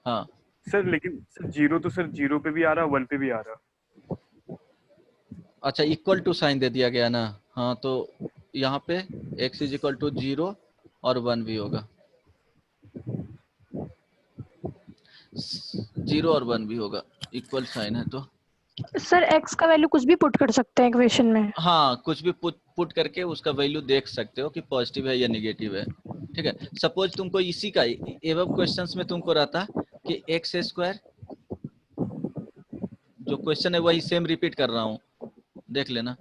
हाँ सर लेकिन सर 0 तो सर 0 पे भी आ रहा 1 पे भी आ रहा। अच्छा, इक्वल टू साइन दे दिया गया ना। हाँ तो यहाँ पे x इज इक्वल टू 0 और 1 भी होगा, 0 और 1 भी होगा, इक्वल साइन है। तो सर एक्स का वैल्यू कुछ भी पुट कर सकते हैं इक्वेशन में। हाँ कुछ भी पुट करके उसका वैल्यू देख सकते हो कि पॉजिटिव है या नेगेटिव है। ठीक है, सपोज तुमको इसी का एबव क्वेश्चंस में तुमको रहता कि एक्स स्क्वायर, जो क्वेश्चन है वही सेम रिपीट कर रहा हूँ, देख लेना।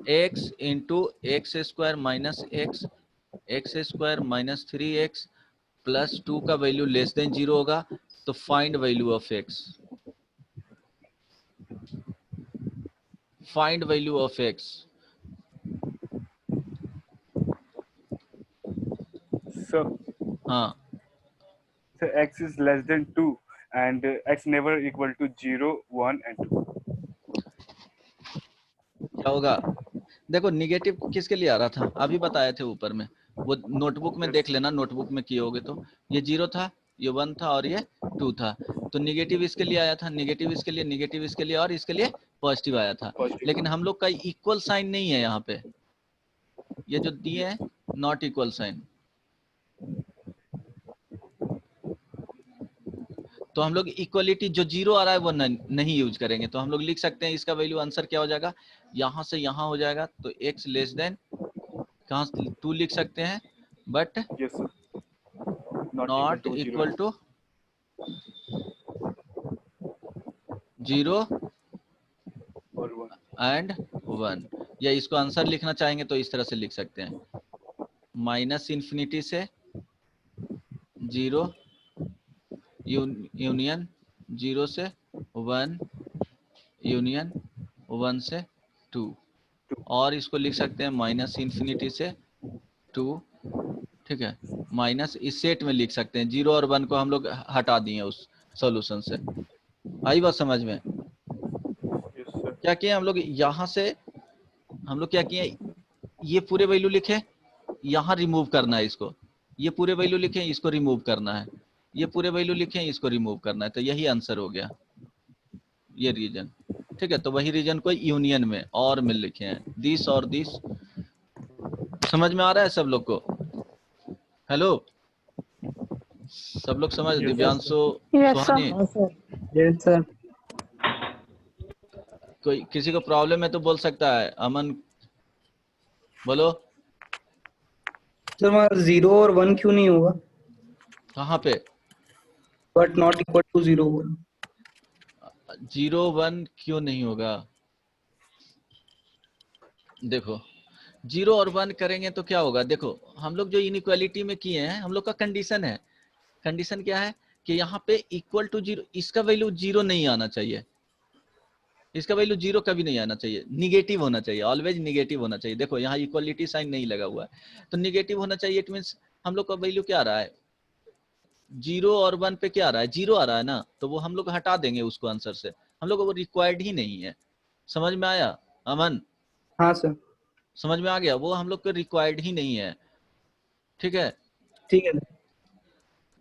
X into x square minus x square minus 3x plus 2 का वैल्यू लेस देन 0 होगा, तो find value of x, find value of x। Sir हाँ sir x is less than 2 and x never equal to 0 1 and 2। क्या होगा, देखो negative किसके लिए आ रहा था, अभी बताए थे ऊपर में, वो नोटबुक में देख लेना, नोटबुक में किए होगे तो ये 0 था, ये 1 था और ये 2 था। तो निगेटिव इसके लिए आया था, निगेटिव इसके लिए, निगेटिव इसके लिए और इसके लिए पॉजिटिव आया था। लेकिन हम लोग का इक्वल साइन नहीं है यहाँ पे, ये जो दिए हैं नॉट इक्वल साइन। तो हम लोग इक्वलिटी जो 0 आ रहा है वो नहीं यूज करेंगे। तो हम लोग लिख सकते हैं इसका वैल्यू आंसर क्या हो जाएगा, यहाँ से यहाँ हो जाएगा, तो x लेस देन कहाँ 2 लिख सकते हैं, but yes sir not equal to 0 और 1। एंड 1। या इसको आंसर लिखना चाहेंगे तो इस तरह से लिख सकते हैं, माइनस इन्फिनिटी से 0 यूनियन 0 से 1 यूनियन 1 से 2, और इसको लिख सकते हैं माइनस इन्फिनिटी से 2। ठीक है, माइनस इस सेट में लिख सकते हैं, 0 और 1 को हम लोग हटा दिए उस सॉल्यूशन से। आई बात समझ में? यस सर क्या किए हम लोग, यहाँ से हम लोग क्या किए, ये पूरे वैल्यू लिखे, यहाँ रिमूव करना है इसको, ये पूरे वैल्यू लिखे, इसको रिमूव करना है, ये पूरे वैल्यू लिखे हैं, इसको रिमूव करना है, तो यही आंसर हो गया, ये रीजन। ठीक है, तो वही रीजन को यूनियन में और में लिखे हैं, दिस और दिस। समझ में आ रहा है सब लोग को? हेलो, सब लोग समझ? Yes, Divyanshu, Yes, sir. सुहानी, हाँ सर। Yes sir. कोई किसी को प्रॉब्लम है तो बोल सकता है। अमन बोलो। सर वहाँ 0 और 1 क्यों नहीं होगा? कहाँ पे? बट नॉट इक्वल टू 0 0 1 क्यों नहीं होगा? देखो 0 और 1 करेंगे तो क्या होगा, देखो हम लोग जो इनइक्वालिटी में किए हैं, हम लोग का कंडीशन है, कंडीशन क्या है कि यहाँ पे इक्वल टू 0, इसका वैल्यू 0 नहीं आना चाहिए, इसका वैल्यू 0 कभी नहीं आना चाहिए, निगेटिव होना चाहिए, ऑलवेज निगेटिव होना चाहिए। देखो यहाँ इक्वलिटी साइन नहीं लगा हुआ है, तो निगेटिव होना चाहिए। इट मींस हम लोग का वैल्यू क्या आ रहा है, 0 और 1 पे क्या आ रहा है, 0 आ रहा है ना, तो वो हम लोग हटा देंगे उसको आंसर से, हम लोग को वो रिक्वायर्ड ही नहीं है। समझ में आया अमन? हाँ सर। समझ में आ गया, वो हम लोग को रिक्वायर्ड ही नहीं है। ठीक है, ठीक है।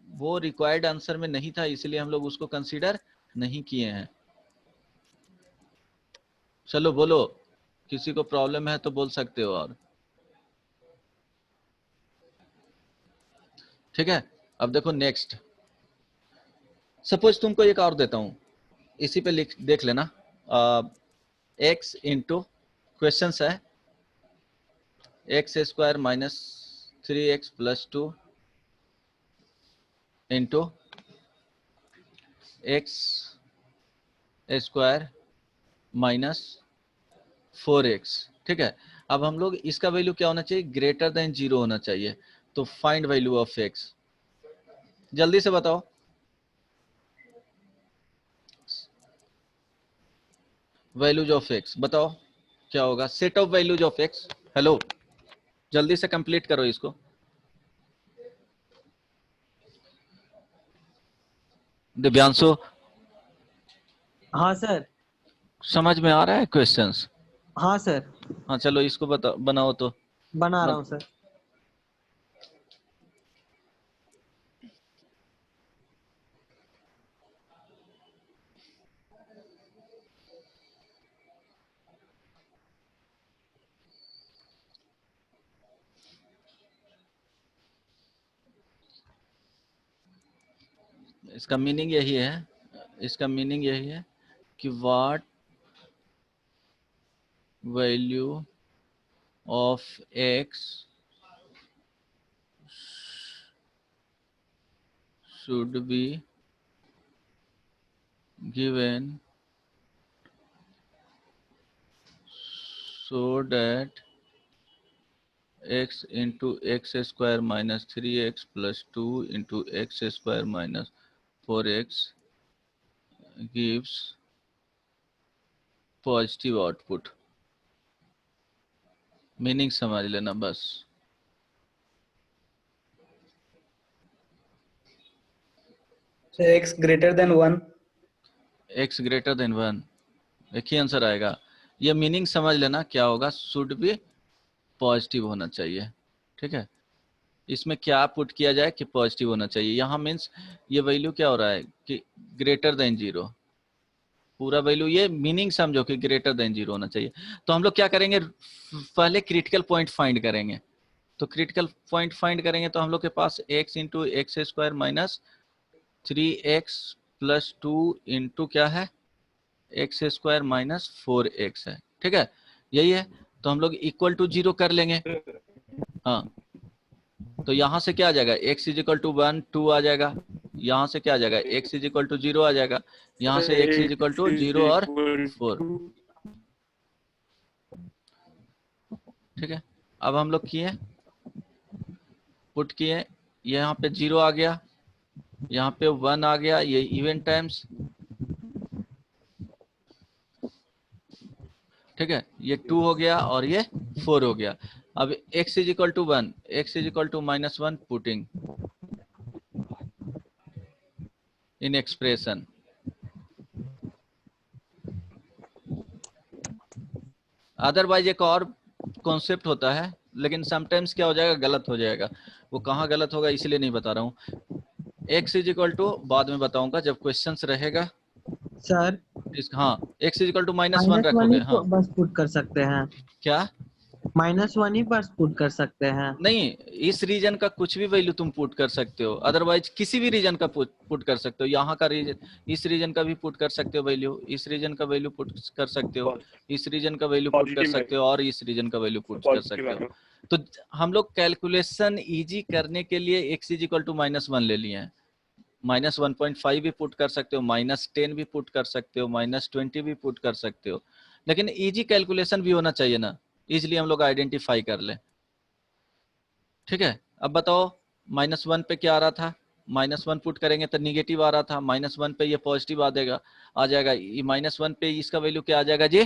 वो रिक्वायर्ड आंसर में नहीं था, इसलिए हम लोग उसको कंसीडर नहीं किए हैं। चलो बोलो, किसी को प्रॉब्लम है तो बोल सकते हो। और ठीक है, अब देखो नेक्स्ट, सपोज तुमको एक और देता हूं, इसी पे देख लेना। x इंटू क्वेश्चन है x² minus 3x plus 2 into x² minus 4x। ठीक है, अब हम लोग इसका वैल्यू क्या होना चाहिए, ग्रेटर देन 0 होना चाहिए। तो फाइंड वैल्यू ऑफ x, जल्दी से बताओ। वैल्यूज ऑफ x बताओ क्या होगा, set of values of x। Hello, जल्दी से कंप्लीट करो इसको। दिव्यांशु, हाँ सर। समझ में आ रहा है क्वेश्चंस? हाँ सर, हाँ चलो इसको बनाओ तो। बना रहा हूँ सर। इसका मीनिंग यही है, इसका मीनिंग यही है कि what value of x should be given so that x into x² minus 3x plus 2 into x² minus 4x gives positive output. Meaning समझ लेना बस। x greater then 1। x greater then 1, एक ही आंसर आएगा। ये meaning समझ लेना क्या होगा, शुड बी पॉजिटिव होना चाहिए। ठीक है, इसमें क्या पुट किया जाए कि पॉजिटिव होना चाहिए। यहाँ मीन्स ये वैल्यू क्या हो रहा है कि ग्रेटर देन 0, पूरा वैल्यू, ये मीनिंग समझो कि ग्रेटर देन 0 होना चाहिए। तो हम लोग क्या करेंगे, पहले क्रिटिकल पॉइंट फाइंड करेंगे। तो क्रिटिकल पॉइंट फाइंड करेंगे तो हम लोग के पास x into x² minus 3x plus 2 into क्या है, x² माइनस 4x है। ठीक है, यही है। तो हम लोग इक्वल टू 0 कर लेंगे। हाँ, तो यहाँ से क्या आ जाएगा, x इज इक्वल टू 1 2 आ जाएगा, यहाँ से क्या आ जाएगा, x इज इक्वल टू 0 आ जाएगा, यहाँ से x इज इक्वल टू 0 और 4। ठीक है, अब हम लोग किए, पुट किए, यहाँ पे 0 आ गया, यहाँ पे 1 आ गया, ये इवन टाइम्स। ठीक है, ये 2 हो गया और ये 4 हो गया। अब x is equal to 1, x is equal to -1 putting in expression. Otherwise एक और कॉन्सेप्ट होता है, लेकिन समटाइम्स क्या हो जाएगा, गलत हो जाएगा। वो कहाँ गलत होगा इसलिए नहीं बता रहा हूँ। x इज इक्वल टू, बाद में बताऊंगा जब क्वेश्चंस रहेगा सर हाँ, x इज इक्वल टू -1 -1 रखोगे। ही हाँ बस पुट कर सकते हैं, क्या, -1 ही बस पुट कर सकते हैं। नहीं, इस रीजन का कुछ भी वैल्यू तुम पुट कर सकते हो, अदरवाइज किसी भी रीजन का पुट कर सकते हो। यहाँ का रीजन, इस रीजन का भी पुट कर सकते हो वैल्यू, इस रीजन का वैल्यू पुट कर सकते हो, इस रीजन का वैल्यू पुट कर पॉजिटिव सकते हो, और इस रीजन का वैल्यू पुट कर पॉजिटिव सकते हो। तो हम लोग कैलकुलेशन इजी करने के लिए x इज इक्वल टू -1 ले लिए हैं। -1.5 भी पुट कर सकते हो, -10 भी पुट कर सकते हो, -20 भी पुट कर सकते हो, लेकिन इजी कैलकुलेशन भी होना चाहिए ना, इजिली हम लोग आइडेंटिफाई कर ले। ठीक है, अब बताओ -1 पे क्या आ रहा था, -1 पुट करेंगे तो निगेटिव आ रहा था, -1 पे ये पॉजिटिव आ जाएगा, ये -1 पे इसका वैल्यू क्या आ जाएगा जी,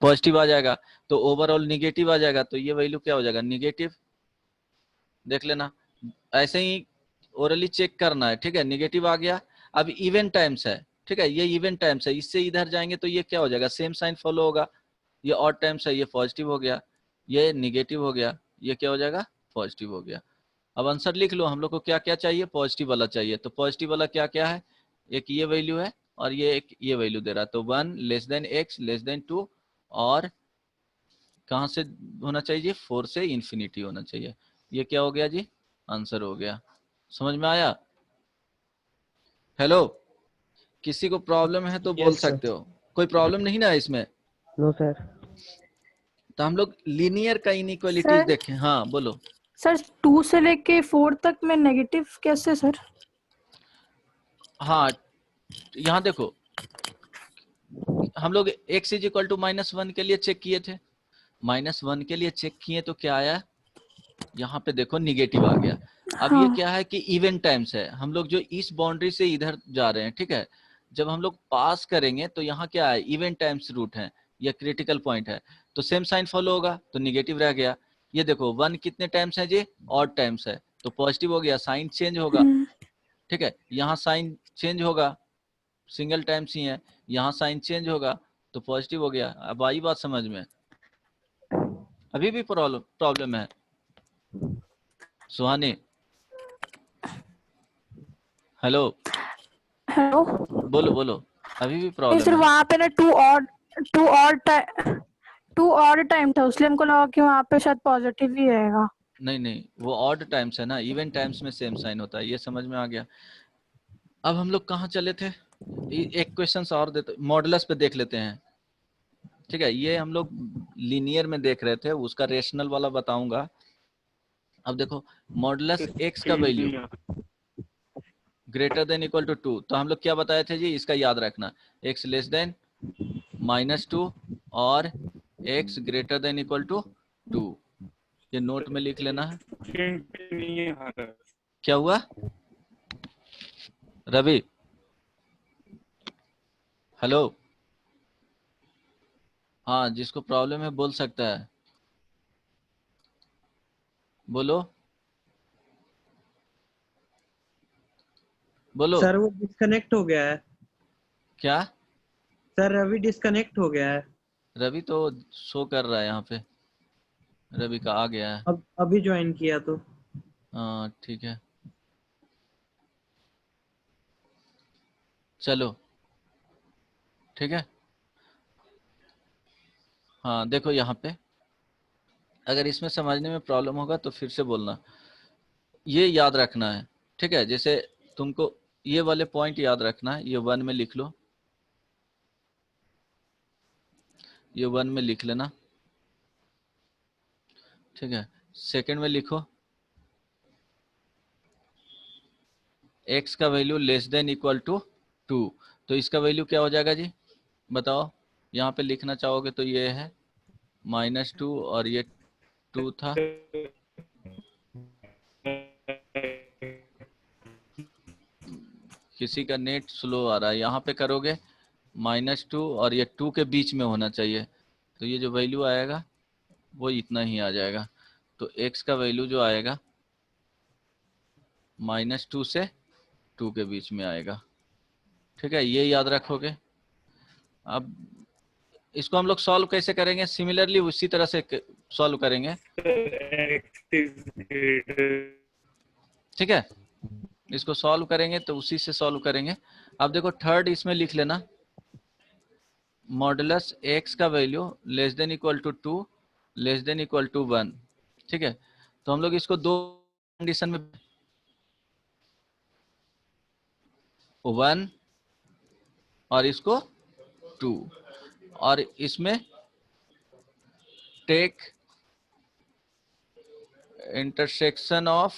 पॉजिटिव आ जाएगा, तो ओवरऑल निगेटिव आ जाएगा, तो ये वैल्यू क्या हो जाएगा, निगेटिव। देख लेना, ऐसे ही ओरली चेक करना है। ठीक है, निगेटिव आ गया। अब इवन टाइम्स है, ठीक है, ये इवन टाइम्स है, इससे इधर जाएंगे तो ये क्या हो जाएगा, सेम साइन फॉलो होगा। ये ऑड टाइम्स है, ये पॉजिटिव हो गया, ये निगेटिव हो गया, ये क्या हो जाएगा, पॉजिटिव हो गया। अब आंसर लिख लो, हम लोग को क्या क्या चाहिए, पॉजिटिव वाला चाहिए। तो पॉजिटिव वाला क्या क्या है, एक ये वैल्यू है और ये एक ये वैल्यू दे रहा है, तो 1 less than x less than 2, और कहाँ से होना चाहिए जी, 4 से इन्फिनिटी होना चाहिए। ये क्या हो गया जी, आंसर हो गया। समझ में आया? हेलो, किसी को प्रॉब्लम है तो बोल Yes, sir. सकते हो, कोई प्रॉब्लम नहीं ना इसमें? No, sir. तो हम लोग लीनियर का इनइक्वालिटीज सर देखें। हाँ बोलो। सर 2 से लेके 4 तक में नेगेटिव कैसे सर? हाँ, यहाँ देखो, हम लोग x इज इक्वल टू -1 के लिए चेक किए थे, -1 के लिए चेक किए तो क्या आया, यहाँ पे देखो निगेटिव आ गया। अब ये हाँ क्या है कि इवन टाइम्स है, हम लोग जो इस बाउंड्री से इधर जा रहे हैं, ठीक है, जब हम लोग पास करेंगे तो यहाँ क्या है, इवन टाइम्स रूट है, या क्रिटिकल पॉइंट है, तो सेम साइन फॉलो होगा, तो निगेटिव रह गया। ये देखो 1 कितने टाइम्स है जी, ऑड टाइम्स है, तो पॉजिटिव हो गया, साइन चेंज होगा। ठीक है, यहाँ साइन चेंज होगा, सिंगल टाइम्स ही है, यहाँ साइन चेंज होगा तो पॉजिटिव हो गया। अब आई बात समझ में? अभी भी प्रॉब्लम है सुहानी? Hello, hello. बोलो बोलो, अभी भी नहीं प्रॉब्लम सर, है? वहाँ पे ना टू ऑड टाइम था, इसलिए हमको लगा कि वहाँ पे शायद पॉजिटिव ही रहेगा। नहीं नहीं, वो ऑड टाइम्स है ना, इवन टाइम्स में सेम साइन होता है, ये समझ में आ गया। अब हम लोग कहाँ चले थे, एक क्वेश्चन और देते, मॉडुलस पे देख लेते हैं। ठीक है, ये हम लोग लीनियर में देख रहे थे, उसका रेशनल वाला बताऊंगा। अब देखो, मॉडुलस एक्स का value greater than equal to 2, तो हम लोग क्या बताए थे जी, इसका याद रखना, x लेस देन -2 और x greater than equal to 2, ये नोट में लिख लेना है। नहीं है। क्या हुआ रवि? हेलो, हाँ, जिसको प्रॉब्लम है बोल सकता है, बोलो बोलो। सर वो डिस्कनेक्ट हो गया है, क्या? सर रवि डिस्कनेक्ट हो गया है, रवि तो शो कर रहा है यहाँ पे, रवि का आ गया है। अब अभी ज्वाइन किया तो। हाँ ठीक है, चलो ठीक है। हाँ देखो यहाँ पे, अगर इसमें समझने में प्रॉब्लम होगा तो फिर से बोलना, ये याद रखना है। ठीक है, जैसे तुमको ये वाले पॉइंट याद रखना है, ये 1 में लिख लो, ये 1 में लिख लेना। ठीक है, सेकंड में लिखो, x का value less than equal to 2, तो इसका वैल्यू क्या हो जाएगा जी, बताओ। यहाँ पे लिखना चाहोगे तो ये है -2 और ये 2 था, किसी का नेट स्लो आ रहा है, यहाँ पे करोगे -2 और ये 2 के बीच में होना चाहिए, तो ये जो वैल्यू आएगा वो इतना ही आ जाएगा। तो x का वैल्यू जो आएगा -2 से 2 के बीच में आएगा। ठीक है, ये याद रखोगे। अब इसको हम लोग सॉल्व कैसे करेंगे, सिमिलरली उसी तरह से सॉल्व करेंगे। ठीक है, इसको सॉल्व करेंगे तो उसी से सॉल्व करेंगे। अब देखो थर्ड इसमें लिख लेना, मॉडुलस एक्स का value less than equal to 2 less than equal to 1। ठीक है, तो हम लोग इसको दो कंडीशन में 1 और इसको 2, और इसमें टेक इंटरसेक्शन ऑफ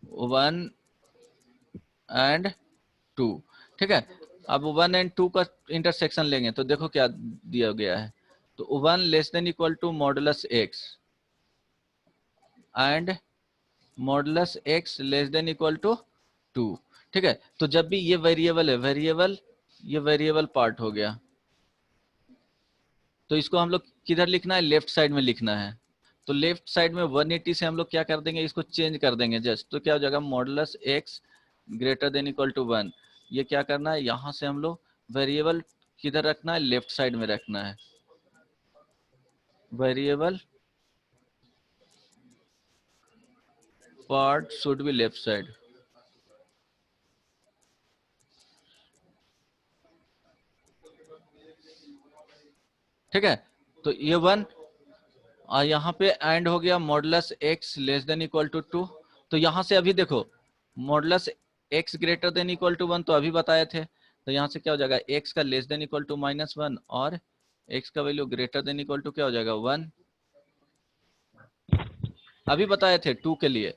1 एंड 2। ठीक है, अब 1 एंड 2 का इंटरसेक्शन लेंगे तो देखो क्या दिया गया है, तो 1 less than equal to modulus X and modulus X less than equal to 2। ठीक है, तो जब भी ये वेरिएबल है, वेरिएबल ये वेरिएबल पार्ट हो गया, तो इसको हम लोग किधर लिखना है, लेफ्ट साइड में लिखना है। तो लेफ्ट साइड में 180 से हम लोग क्या कर देंगे, इसको चेंज कर देंगे जस्ट, तो क्या हो जाएगा, modulus X greater than equal to 1। ये क्या करना है, यहाँ से हम लोग वेरिएबल किधर रखना है, लेफ्ट साइड में रखना है। Variable part should be left side. ठीक है, तो ये 1 और यहाँ पे एंड हो गया modulus X less than equal to 2। तो यहाँ से अभी देखो modulus X greater than equal to 1 तो अभी बताए थे, तो यहाँ से क्या हो जाएगा, एक्स का लेस देन इक्वल टू -1 और एक्स का value greater than equal to क्या हो जाएगा 1। अभी बताए थे 2 के लिए,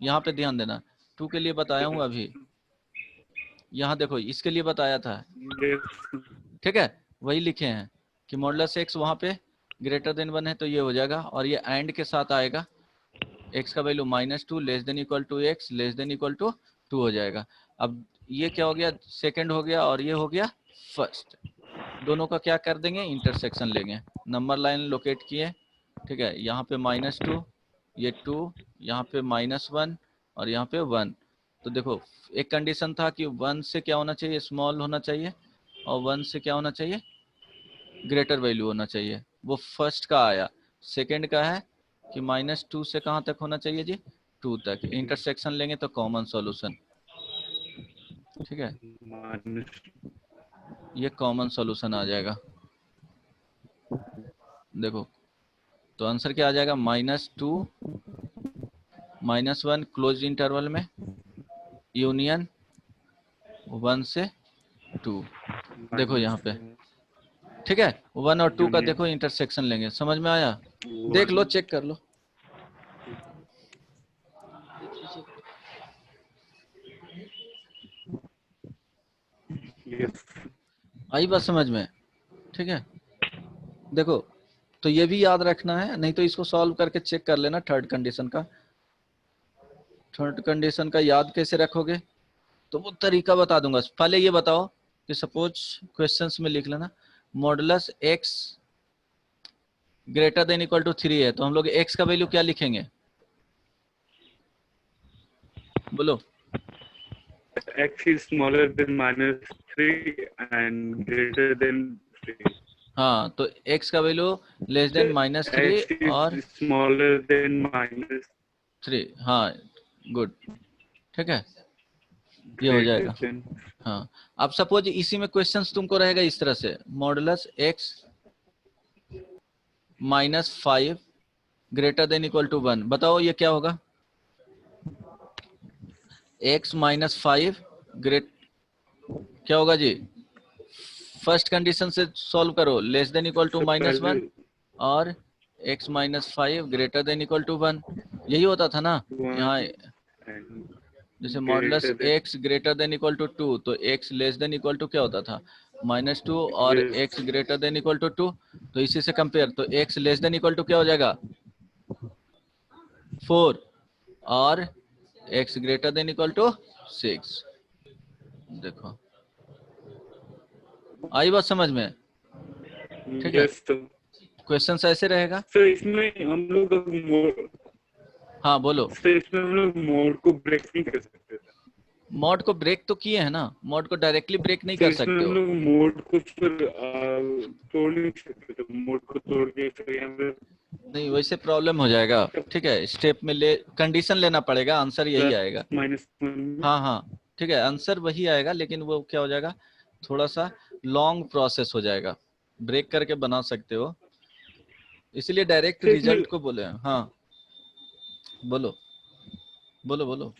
यहाँ पे ध्यान देना, 2 के लिए बताया हूँ अभी, यहाँ देखो इसके लिए बताया था। ठीक है, वही लिखे हैं कि मॉडुलस एक्स वहाँ पे ग्रेटर देन 1 है तो ये हो जाएगा, और ये एंड के साथ आएगा, x का value -2 less than equal to x less than equal to 2 हो जाएगा। अब ये क्या हो गया, सेकंड हो गया और ये हो गया फर्स्ट, दोनों का क्या कर देंगे, इंटरसेक्शन लेंगे। नंबर लाइन लोकेट किए, ठीक है, यहाँ पे -2 ये 2, यहाँ पे -1 और यहाँ पे 1। तो देखो एक कंडीशन था कि 1 से क्या होना चाहिए, स्मॉल होना चाहिए, और 1 से क्या होना चाहिए, ग्रेटर वैल्यू होना चाहिए, वो फर्स्ट का आया। सेकंड का है कि -2 से कहाँ तक होना चाहिए जी, 2 तक। इंटरसेक्शन लेंगे तो कॉमन सॉल्यूशन। ठीक है, ये कॉमन सॉल्यूशन आ जाएगा। देखो तो आंसर क्या आ जाएगा, -2 -1 क्लोज इंटरवल में यूनियन 1 से 2। देखो यहाँ पे, ठीक है, 1 और 2 का देखो इंटरसेक्शन लेंगे, समझ में आया, देख लो, चेक कर लो। आई बात समझ में, ठीक है। देखो तो ये भी याद रखना है, नहीं तो इसको सॉल्व करके चेक कर लेना। थर्ड कंडीशन का, थर्ड कंडीशन का याद कैसे रखोगे, तो वो तरीका बता दूंगा। पहले ये बताओ कि सपोज क्वेश्चंस में लिख लेना, modulus X greater than equal to 3 है, तो हम लोग एक्स का वैल्यू क्या लिखेंगे, बोलो। x is smaller than -3 and greater than 3. हाँ, तो x का वैल्यू लेस देन -3 और smaller than -3. हाँ, गुड, ठीक है, ये हो जाएगा। हाँ, अब सपोज इसी में क्वेश्चंस तुमको रहेगा इस तरह से, modulus x -5 greater than equal to 1, बताओ ये क्या होगा, x -5 ग्रेट क्या होगा जी, फर्स्ट कंडीशन से सॉल्व करो, लेस देन इक्वल टू -1 और x -5 greater than equal to 1, यही होता था ना। यहाँ जैसे modulus x greater than equal to 2, तो x less than equal to क्या होता था, -2 और x greater than equal to 2, तो इसी से कंपेयर, तो x less than equal to क्या हो जाएगा 4 और x greater than equal to 6। देखो आई बात समझ में, ठीक है। क्वेश्चन ऐसे रहेगा। सर इसमें हम लोग हाँ बोलो। सर इसमें हम लोग मोड को ब्रेक नहीं कर सकते। मोड को ब्रेक तो किए हैं ना, मोड को डायरेक्टली ब्रेक नहीं कर सकते हो। हम लोग मोड को फिर तोड़ नहीं सकते, तो मोड को तोड़ के फिर यहाँ पे नहीं वैसे प्रॉब्लम हो जाएगा, ठीक है, स्टेप में ले कंडीशन लेना पड़ेगा, आंसर यही आएगा। -1 हाँ हाँ ठीक है, आंसर वही आएगा, लेकिन वो क्या हो जाएगा, थोड़ा सा लॉन्ग प्रोसेस हो जाएगा, ब्रेक करके बना सकते हो, इसलिए डायरेक्ट तो इसमें रिजल्ट को बोले। हाँ बोलो बोलो बोलो।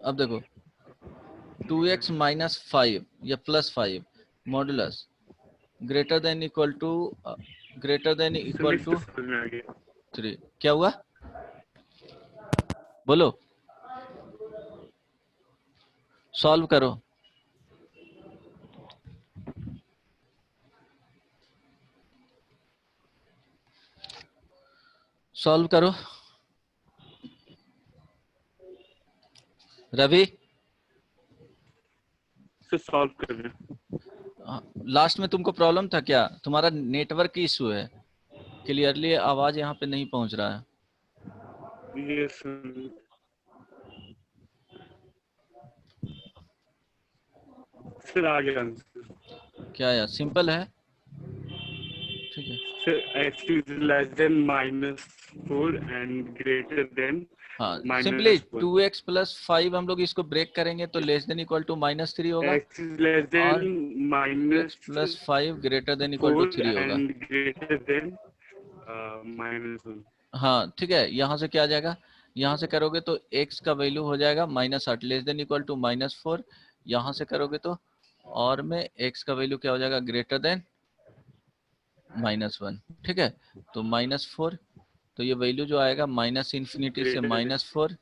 अब देखो 2x माइनस 5 या plus 5 modulus greater than equal to समझ में आ गया। 3, क्या हुआ बोलो, सॉल्व करो। सॉल्व करो रवि। सर सॉल्व कर रहे हैं। लास्ट में तुमको प्रॉब्लम था क्या, तुम्हारा नेटवर्क की इशू है, क्लियरली आवाज यहाँ पे नहीं पहुंच रहा है। ये सर आ गया आंसर। क्या यार, सिंपल है, ठीक है। Sir x is less than -4 and greater than हाँ सिंपली -1। 2x प्लस 5 हम लोग इसको ब्रेक करेंगे तो लेस देन इक्वल टू -3 होगा, x is less और than 2x plus 5 greater than equal to 3 -4 होगा। and greater than -1। हाँ ठीक है, यहाँ से क्या आ जाएगा, यहाँ से करोगे तो x का वैल्यू हो जाएगा -8 लेस देन इक्वल टू -4, यहाँ से करोगे तो और में x का वैल्यू क्या हो जाएगा, ग्रेटर देन -1, ठीक है। तो -4, तो ये वैल्यू जो आएगा -∞ से -4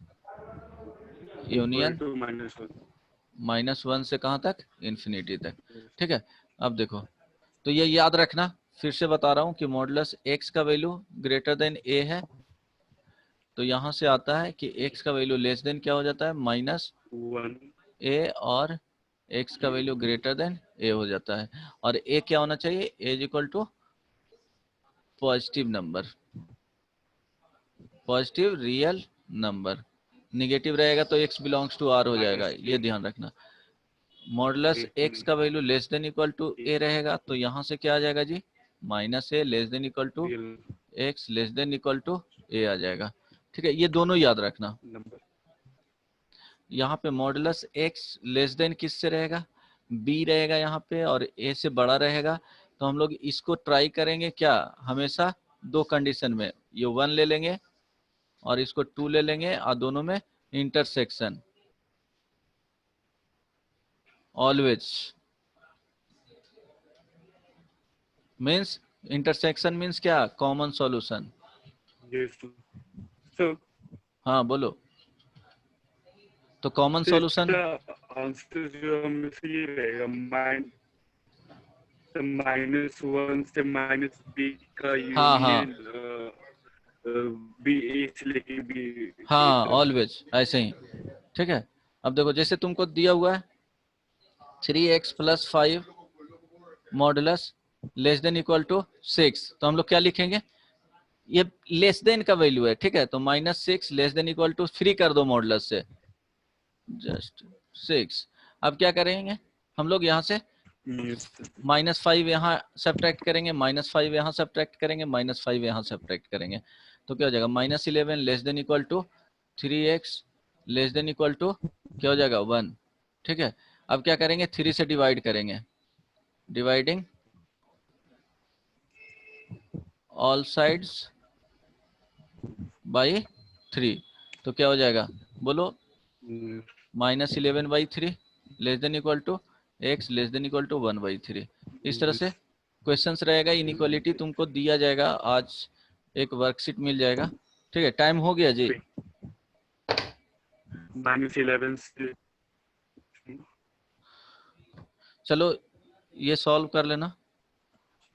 यूनियन -1 से कहाँ तक, इन्फिनिटी तक, ठीक है। अब देखो, तो ये याद रखना, फिर से बता रहा हूँ कि मॉडुलस x का वैल्यू ग्रेटर देन a है, तो यहाँ से आता है कि x का वैल्यू लेस देन क्या हो जाता है, -a, और x का वैल्यू ग्रेटर देन a हो जाता है, और a क्या होना चाहिए, a is equal to positive number, positive real number, negative रहेगा तो x बिलोंग्स टू r हो जाएगा, ये ध्यान रखना। मॉडुलस x का value less than equal to a रहेगा, तो यहाँ से क्या आ जाएगा जी, -a less than equal to x less than equal to a आ जाएगा, ठीक है। ये दोनों याद रखना। यहाँ पे मॉडुलस x लेस देन किससे रहेगा, b रहेगा यहाँ पे, और a से बड़ा रहेगा, तो हम लोग इसको ट्राई करेंगे क्या, हमेशा दो कंडीशन में, ये 1 ले लेंगे और इसको 2 ले लेंगे, और दोनों में intersection, always means, intersection means क्या, कॉमन सॉल्यूशन। हाँ बोलो, तो कॉमन सॉल्यूशन आंसर जो हमें से ये रहेगा -1 से -b का हाँ हाँ यूनियन b a से लेके b हाँ ऑलवेज ऐसे ही, ठीक है। अब देखो जैसे तुमको दिया हुआ है 3x plus 5 modulus less than equal to 6, तो हम लोग क्या लिखेंगे, ये लेस देन का वैल्यू है, ठीक है, तो -6 लेस देन इक्वल टू 3 कर दो मॉडुलस से, जस्ट 6। अब क्या करेंगे हम लोग, यहाँ से -5 यहाँ सब्ट्रैक्ट करेंगे, -5 यहाँ सब्ट्रैक्ट करेंगे, -5 यहाँ सब्ट्रैक्ट करेंगे, तो क्या हो जाएगा, -11 less than equal to 3x less than equal to क्या हो जाएगा, 1, ठीक है। अब क्या करेंगे, 3 से डिवाइड करेंगे, डिवाइडिंग ऑल साइड्स बाई 3, तो क्या हो जाएगा बोलो, -11/3 less than equal to x less than equal to 1/3। इस तरह से क्वेश्चंस रहेगा, इनइक्वालिटी तुमको दिया जाएगा, आज एक वर्कशीट मिल जाएगा, ठीक है। टाइम हो गया जी, -11 से चलो ये सॉल्व कर लेना।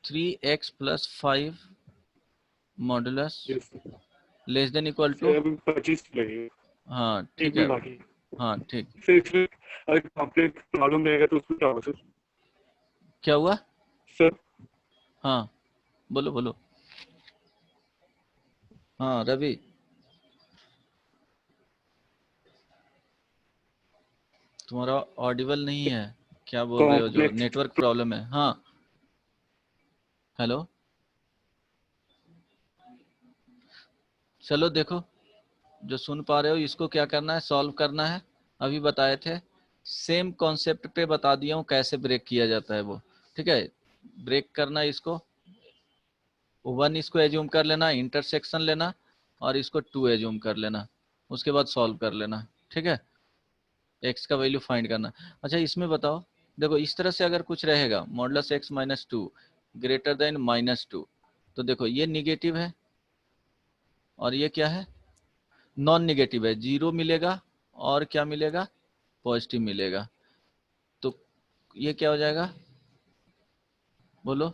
3x plus 5 modulus less than equal to, 25 लगेगा, हाँ ठीक एक है, में बाकी हाँ ठीक। सर इसमें अगर कॉम्प्लेक्स प्रॉब्लम रहेगा तो उसमें क्या होगा सर? क्या हुआ, सर हाँ बोलो बोलो। हाँ रवि, तुम्हारा ऑडिबल नहीं है, क्या बोल रहे हो? जो Complex. नेटवर्क प्रॉब्लम है। हाँ, हेलो, चलो देखो, जो सुन पा रहे हो इसको क्या करना है, सॉल्व करना है। अभी बताए थे, सेम कॉन्सेप्ट पे बता दिया हूँ कैसे ब्रेक किया जाता है वो। ठीक है, ब्रेक करना है इसको, 1 इसको एज्यूम कर लेना, इंटरसेक्शन लेना, और इसको 2 एज्यूम कर लेना, उसके बाद सॉल्व कर लेना। ठीक है, x का वैल्यू फाइंड करना। अच्छा इसमें बताओ, देखो इस तरह से अगर कुछ रहेगा, modulus x minus 2 greater than -2, तो देखो ये निगेटिव है और ये क्या है, नॉन निगेटिव है, 0 मिलेगा और क्या मिलेगा, पॉजिटिव मिलेगा। तो ये क्या हो जाएगा, बोलो।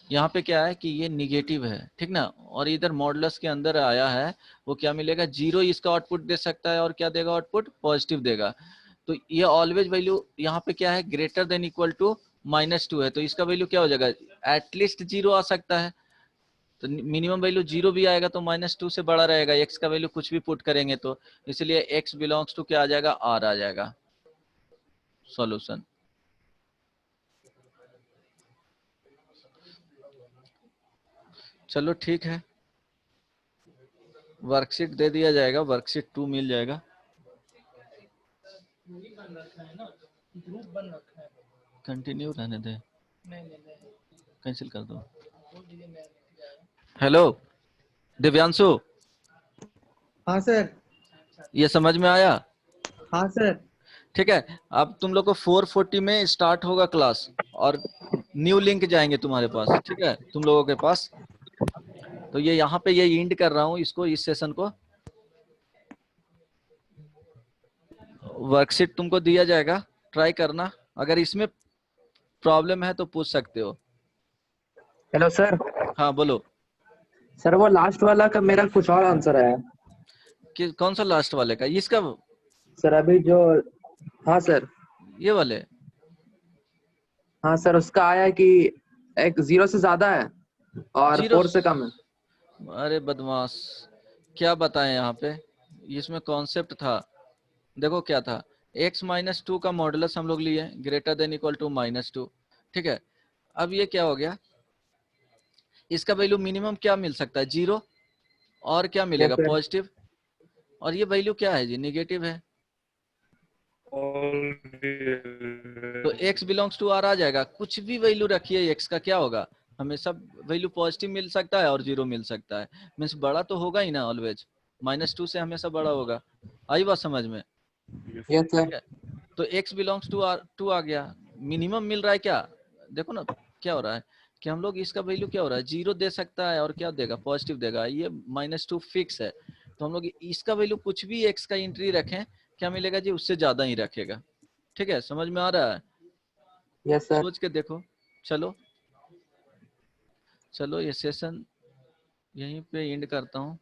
यहाँ पे क्या है कि ये निगेटिव है, ठीक ना, और इधर मॉडुलस के अंदर आया है, वो क्या मिलेगा, 0 इसका आउटपुट दे सकता है और क्या देगा आउटपुट, पॉजिटिव देगा। तो ये ऑलवेज वैल्यू यहाँ पे क्या है, ग्रेटर देन इक्वल टू -2 है, तो इसका वैल्यू क्या हो जाएगा, एटलीस्ट 0 आ सकता है। तो मिनिमम वैल्यू 0 भी आएगा तो -2 से बड़ा रहेगा, x का वैल्यू कुछ भी पुट करेंगे तो, इसलिए x बिलोंग्स टू क्या आ जाएगा, r आ जाएगा। सॉल्यूशन। चलो ठीक है, वर्कशीट दे दिया जाएगा, वर्कशीट 2 मिल जाएगा। कंटिन्यू रहने दे, कैंसिल कर दो। हेलो दिव्यांशु, हाँ सर। ये समझ में आया? हाँ सर। ठीक है, अब तुम लोग को 4:40 में स्टार्ट होगा क्लास, और न्यू लिंक जाएंगे तुम्हारे पास, ठीक है, तुम लोगों के पास। तो ये यहाँ पे ये इंड कर रहा हूँ इसको, इस सेशन को। वर्कशीट तुमको दिया जाएगा, ट्राई करना, अगर इसमें प्रॉब्लम है तो पूछ सकते हो। Hello sir. हाँ बोलो। सर वो लास्ट वाला का मेरा कुछ और आंसर है कि कौन सा लास्ट वाले का, इसका? सर अभी जो, हाँ सर, ये वाले? हाँ सर उसका आया है कि एक 0 से ज्यादा है और 0? 4 से कम है। अरे बदमाश, क्या बताएं यहाँ पे, इसमें कॉन्सेप्ट था, देखो क्या था, x -2 का मॉडुलस हम लोग लिए ग्रेटर देन इक्वल टू -2। ठीक है, अब ये क्या हो गया, इसका वैल्यू मिनिमम क्या मिल सकता है, 0, और क्या मिलेगा, सर। पॉजिटिव, और ये वैल्यू क्या है जी, निगेटिव है, तो x बिलोंग्स टू r आ जाएगा। कुछ भी वैल्यू रखिए x का, क्या होगा, हमेशा वैल्यू पॉजिटिव मिल सकता है और 0 मिल सकता है, मीन्स बड़ा तो होगा ही ना ऑलवेज, -2 से हमेशा बड़ा होगा। आई बात समझ में? Yes sir. ठीक है, तो x बिलोंग्स टू r 2 आ गया, मिनिमम मिल रहा है क्या, देखो ना क्या हो रहा है कि हम लोग इसका वैल्यू क्या हो रहा है, 0 दे सकता है और क्या देगा, पॉजिटिव देगा, ये -2 फिक्स है। तो हम लोग इसका वैल्यू कुछ भी x का एंट्री रखें, क्या मिलेगा जी, उससे ज्यादा ही रखेगा। ठीक है, समझ में आ रहा है? Yes sir. सोच के देखो। चलो चलो, ये सेशन यहीं पे एंड करता हूँ।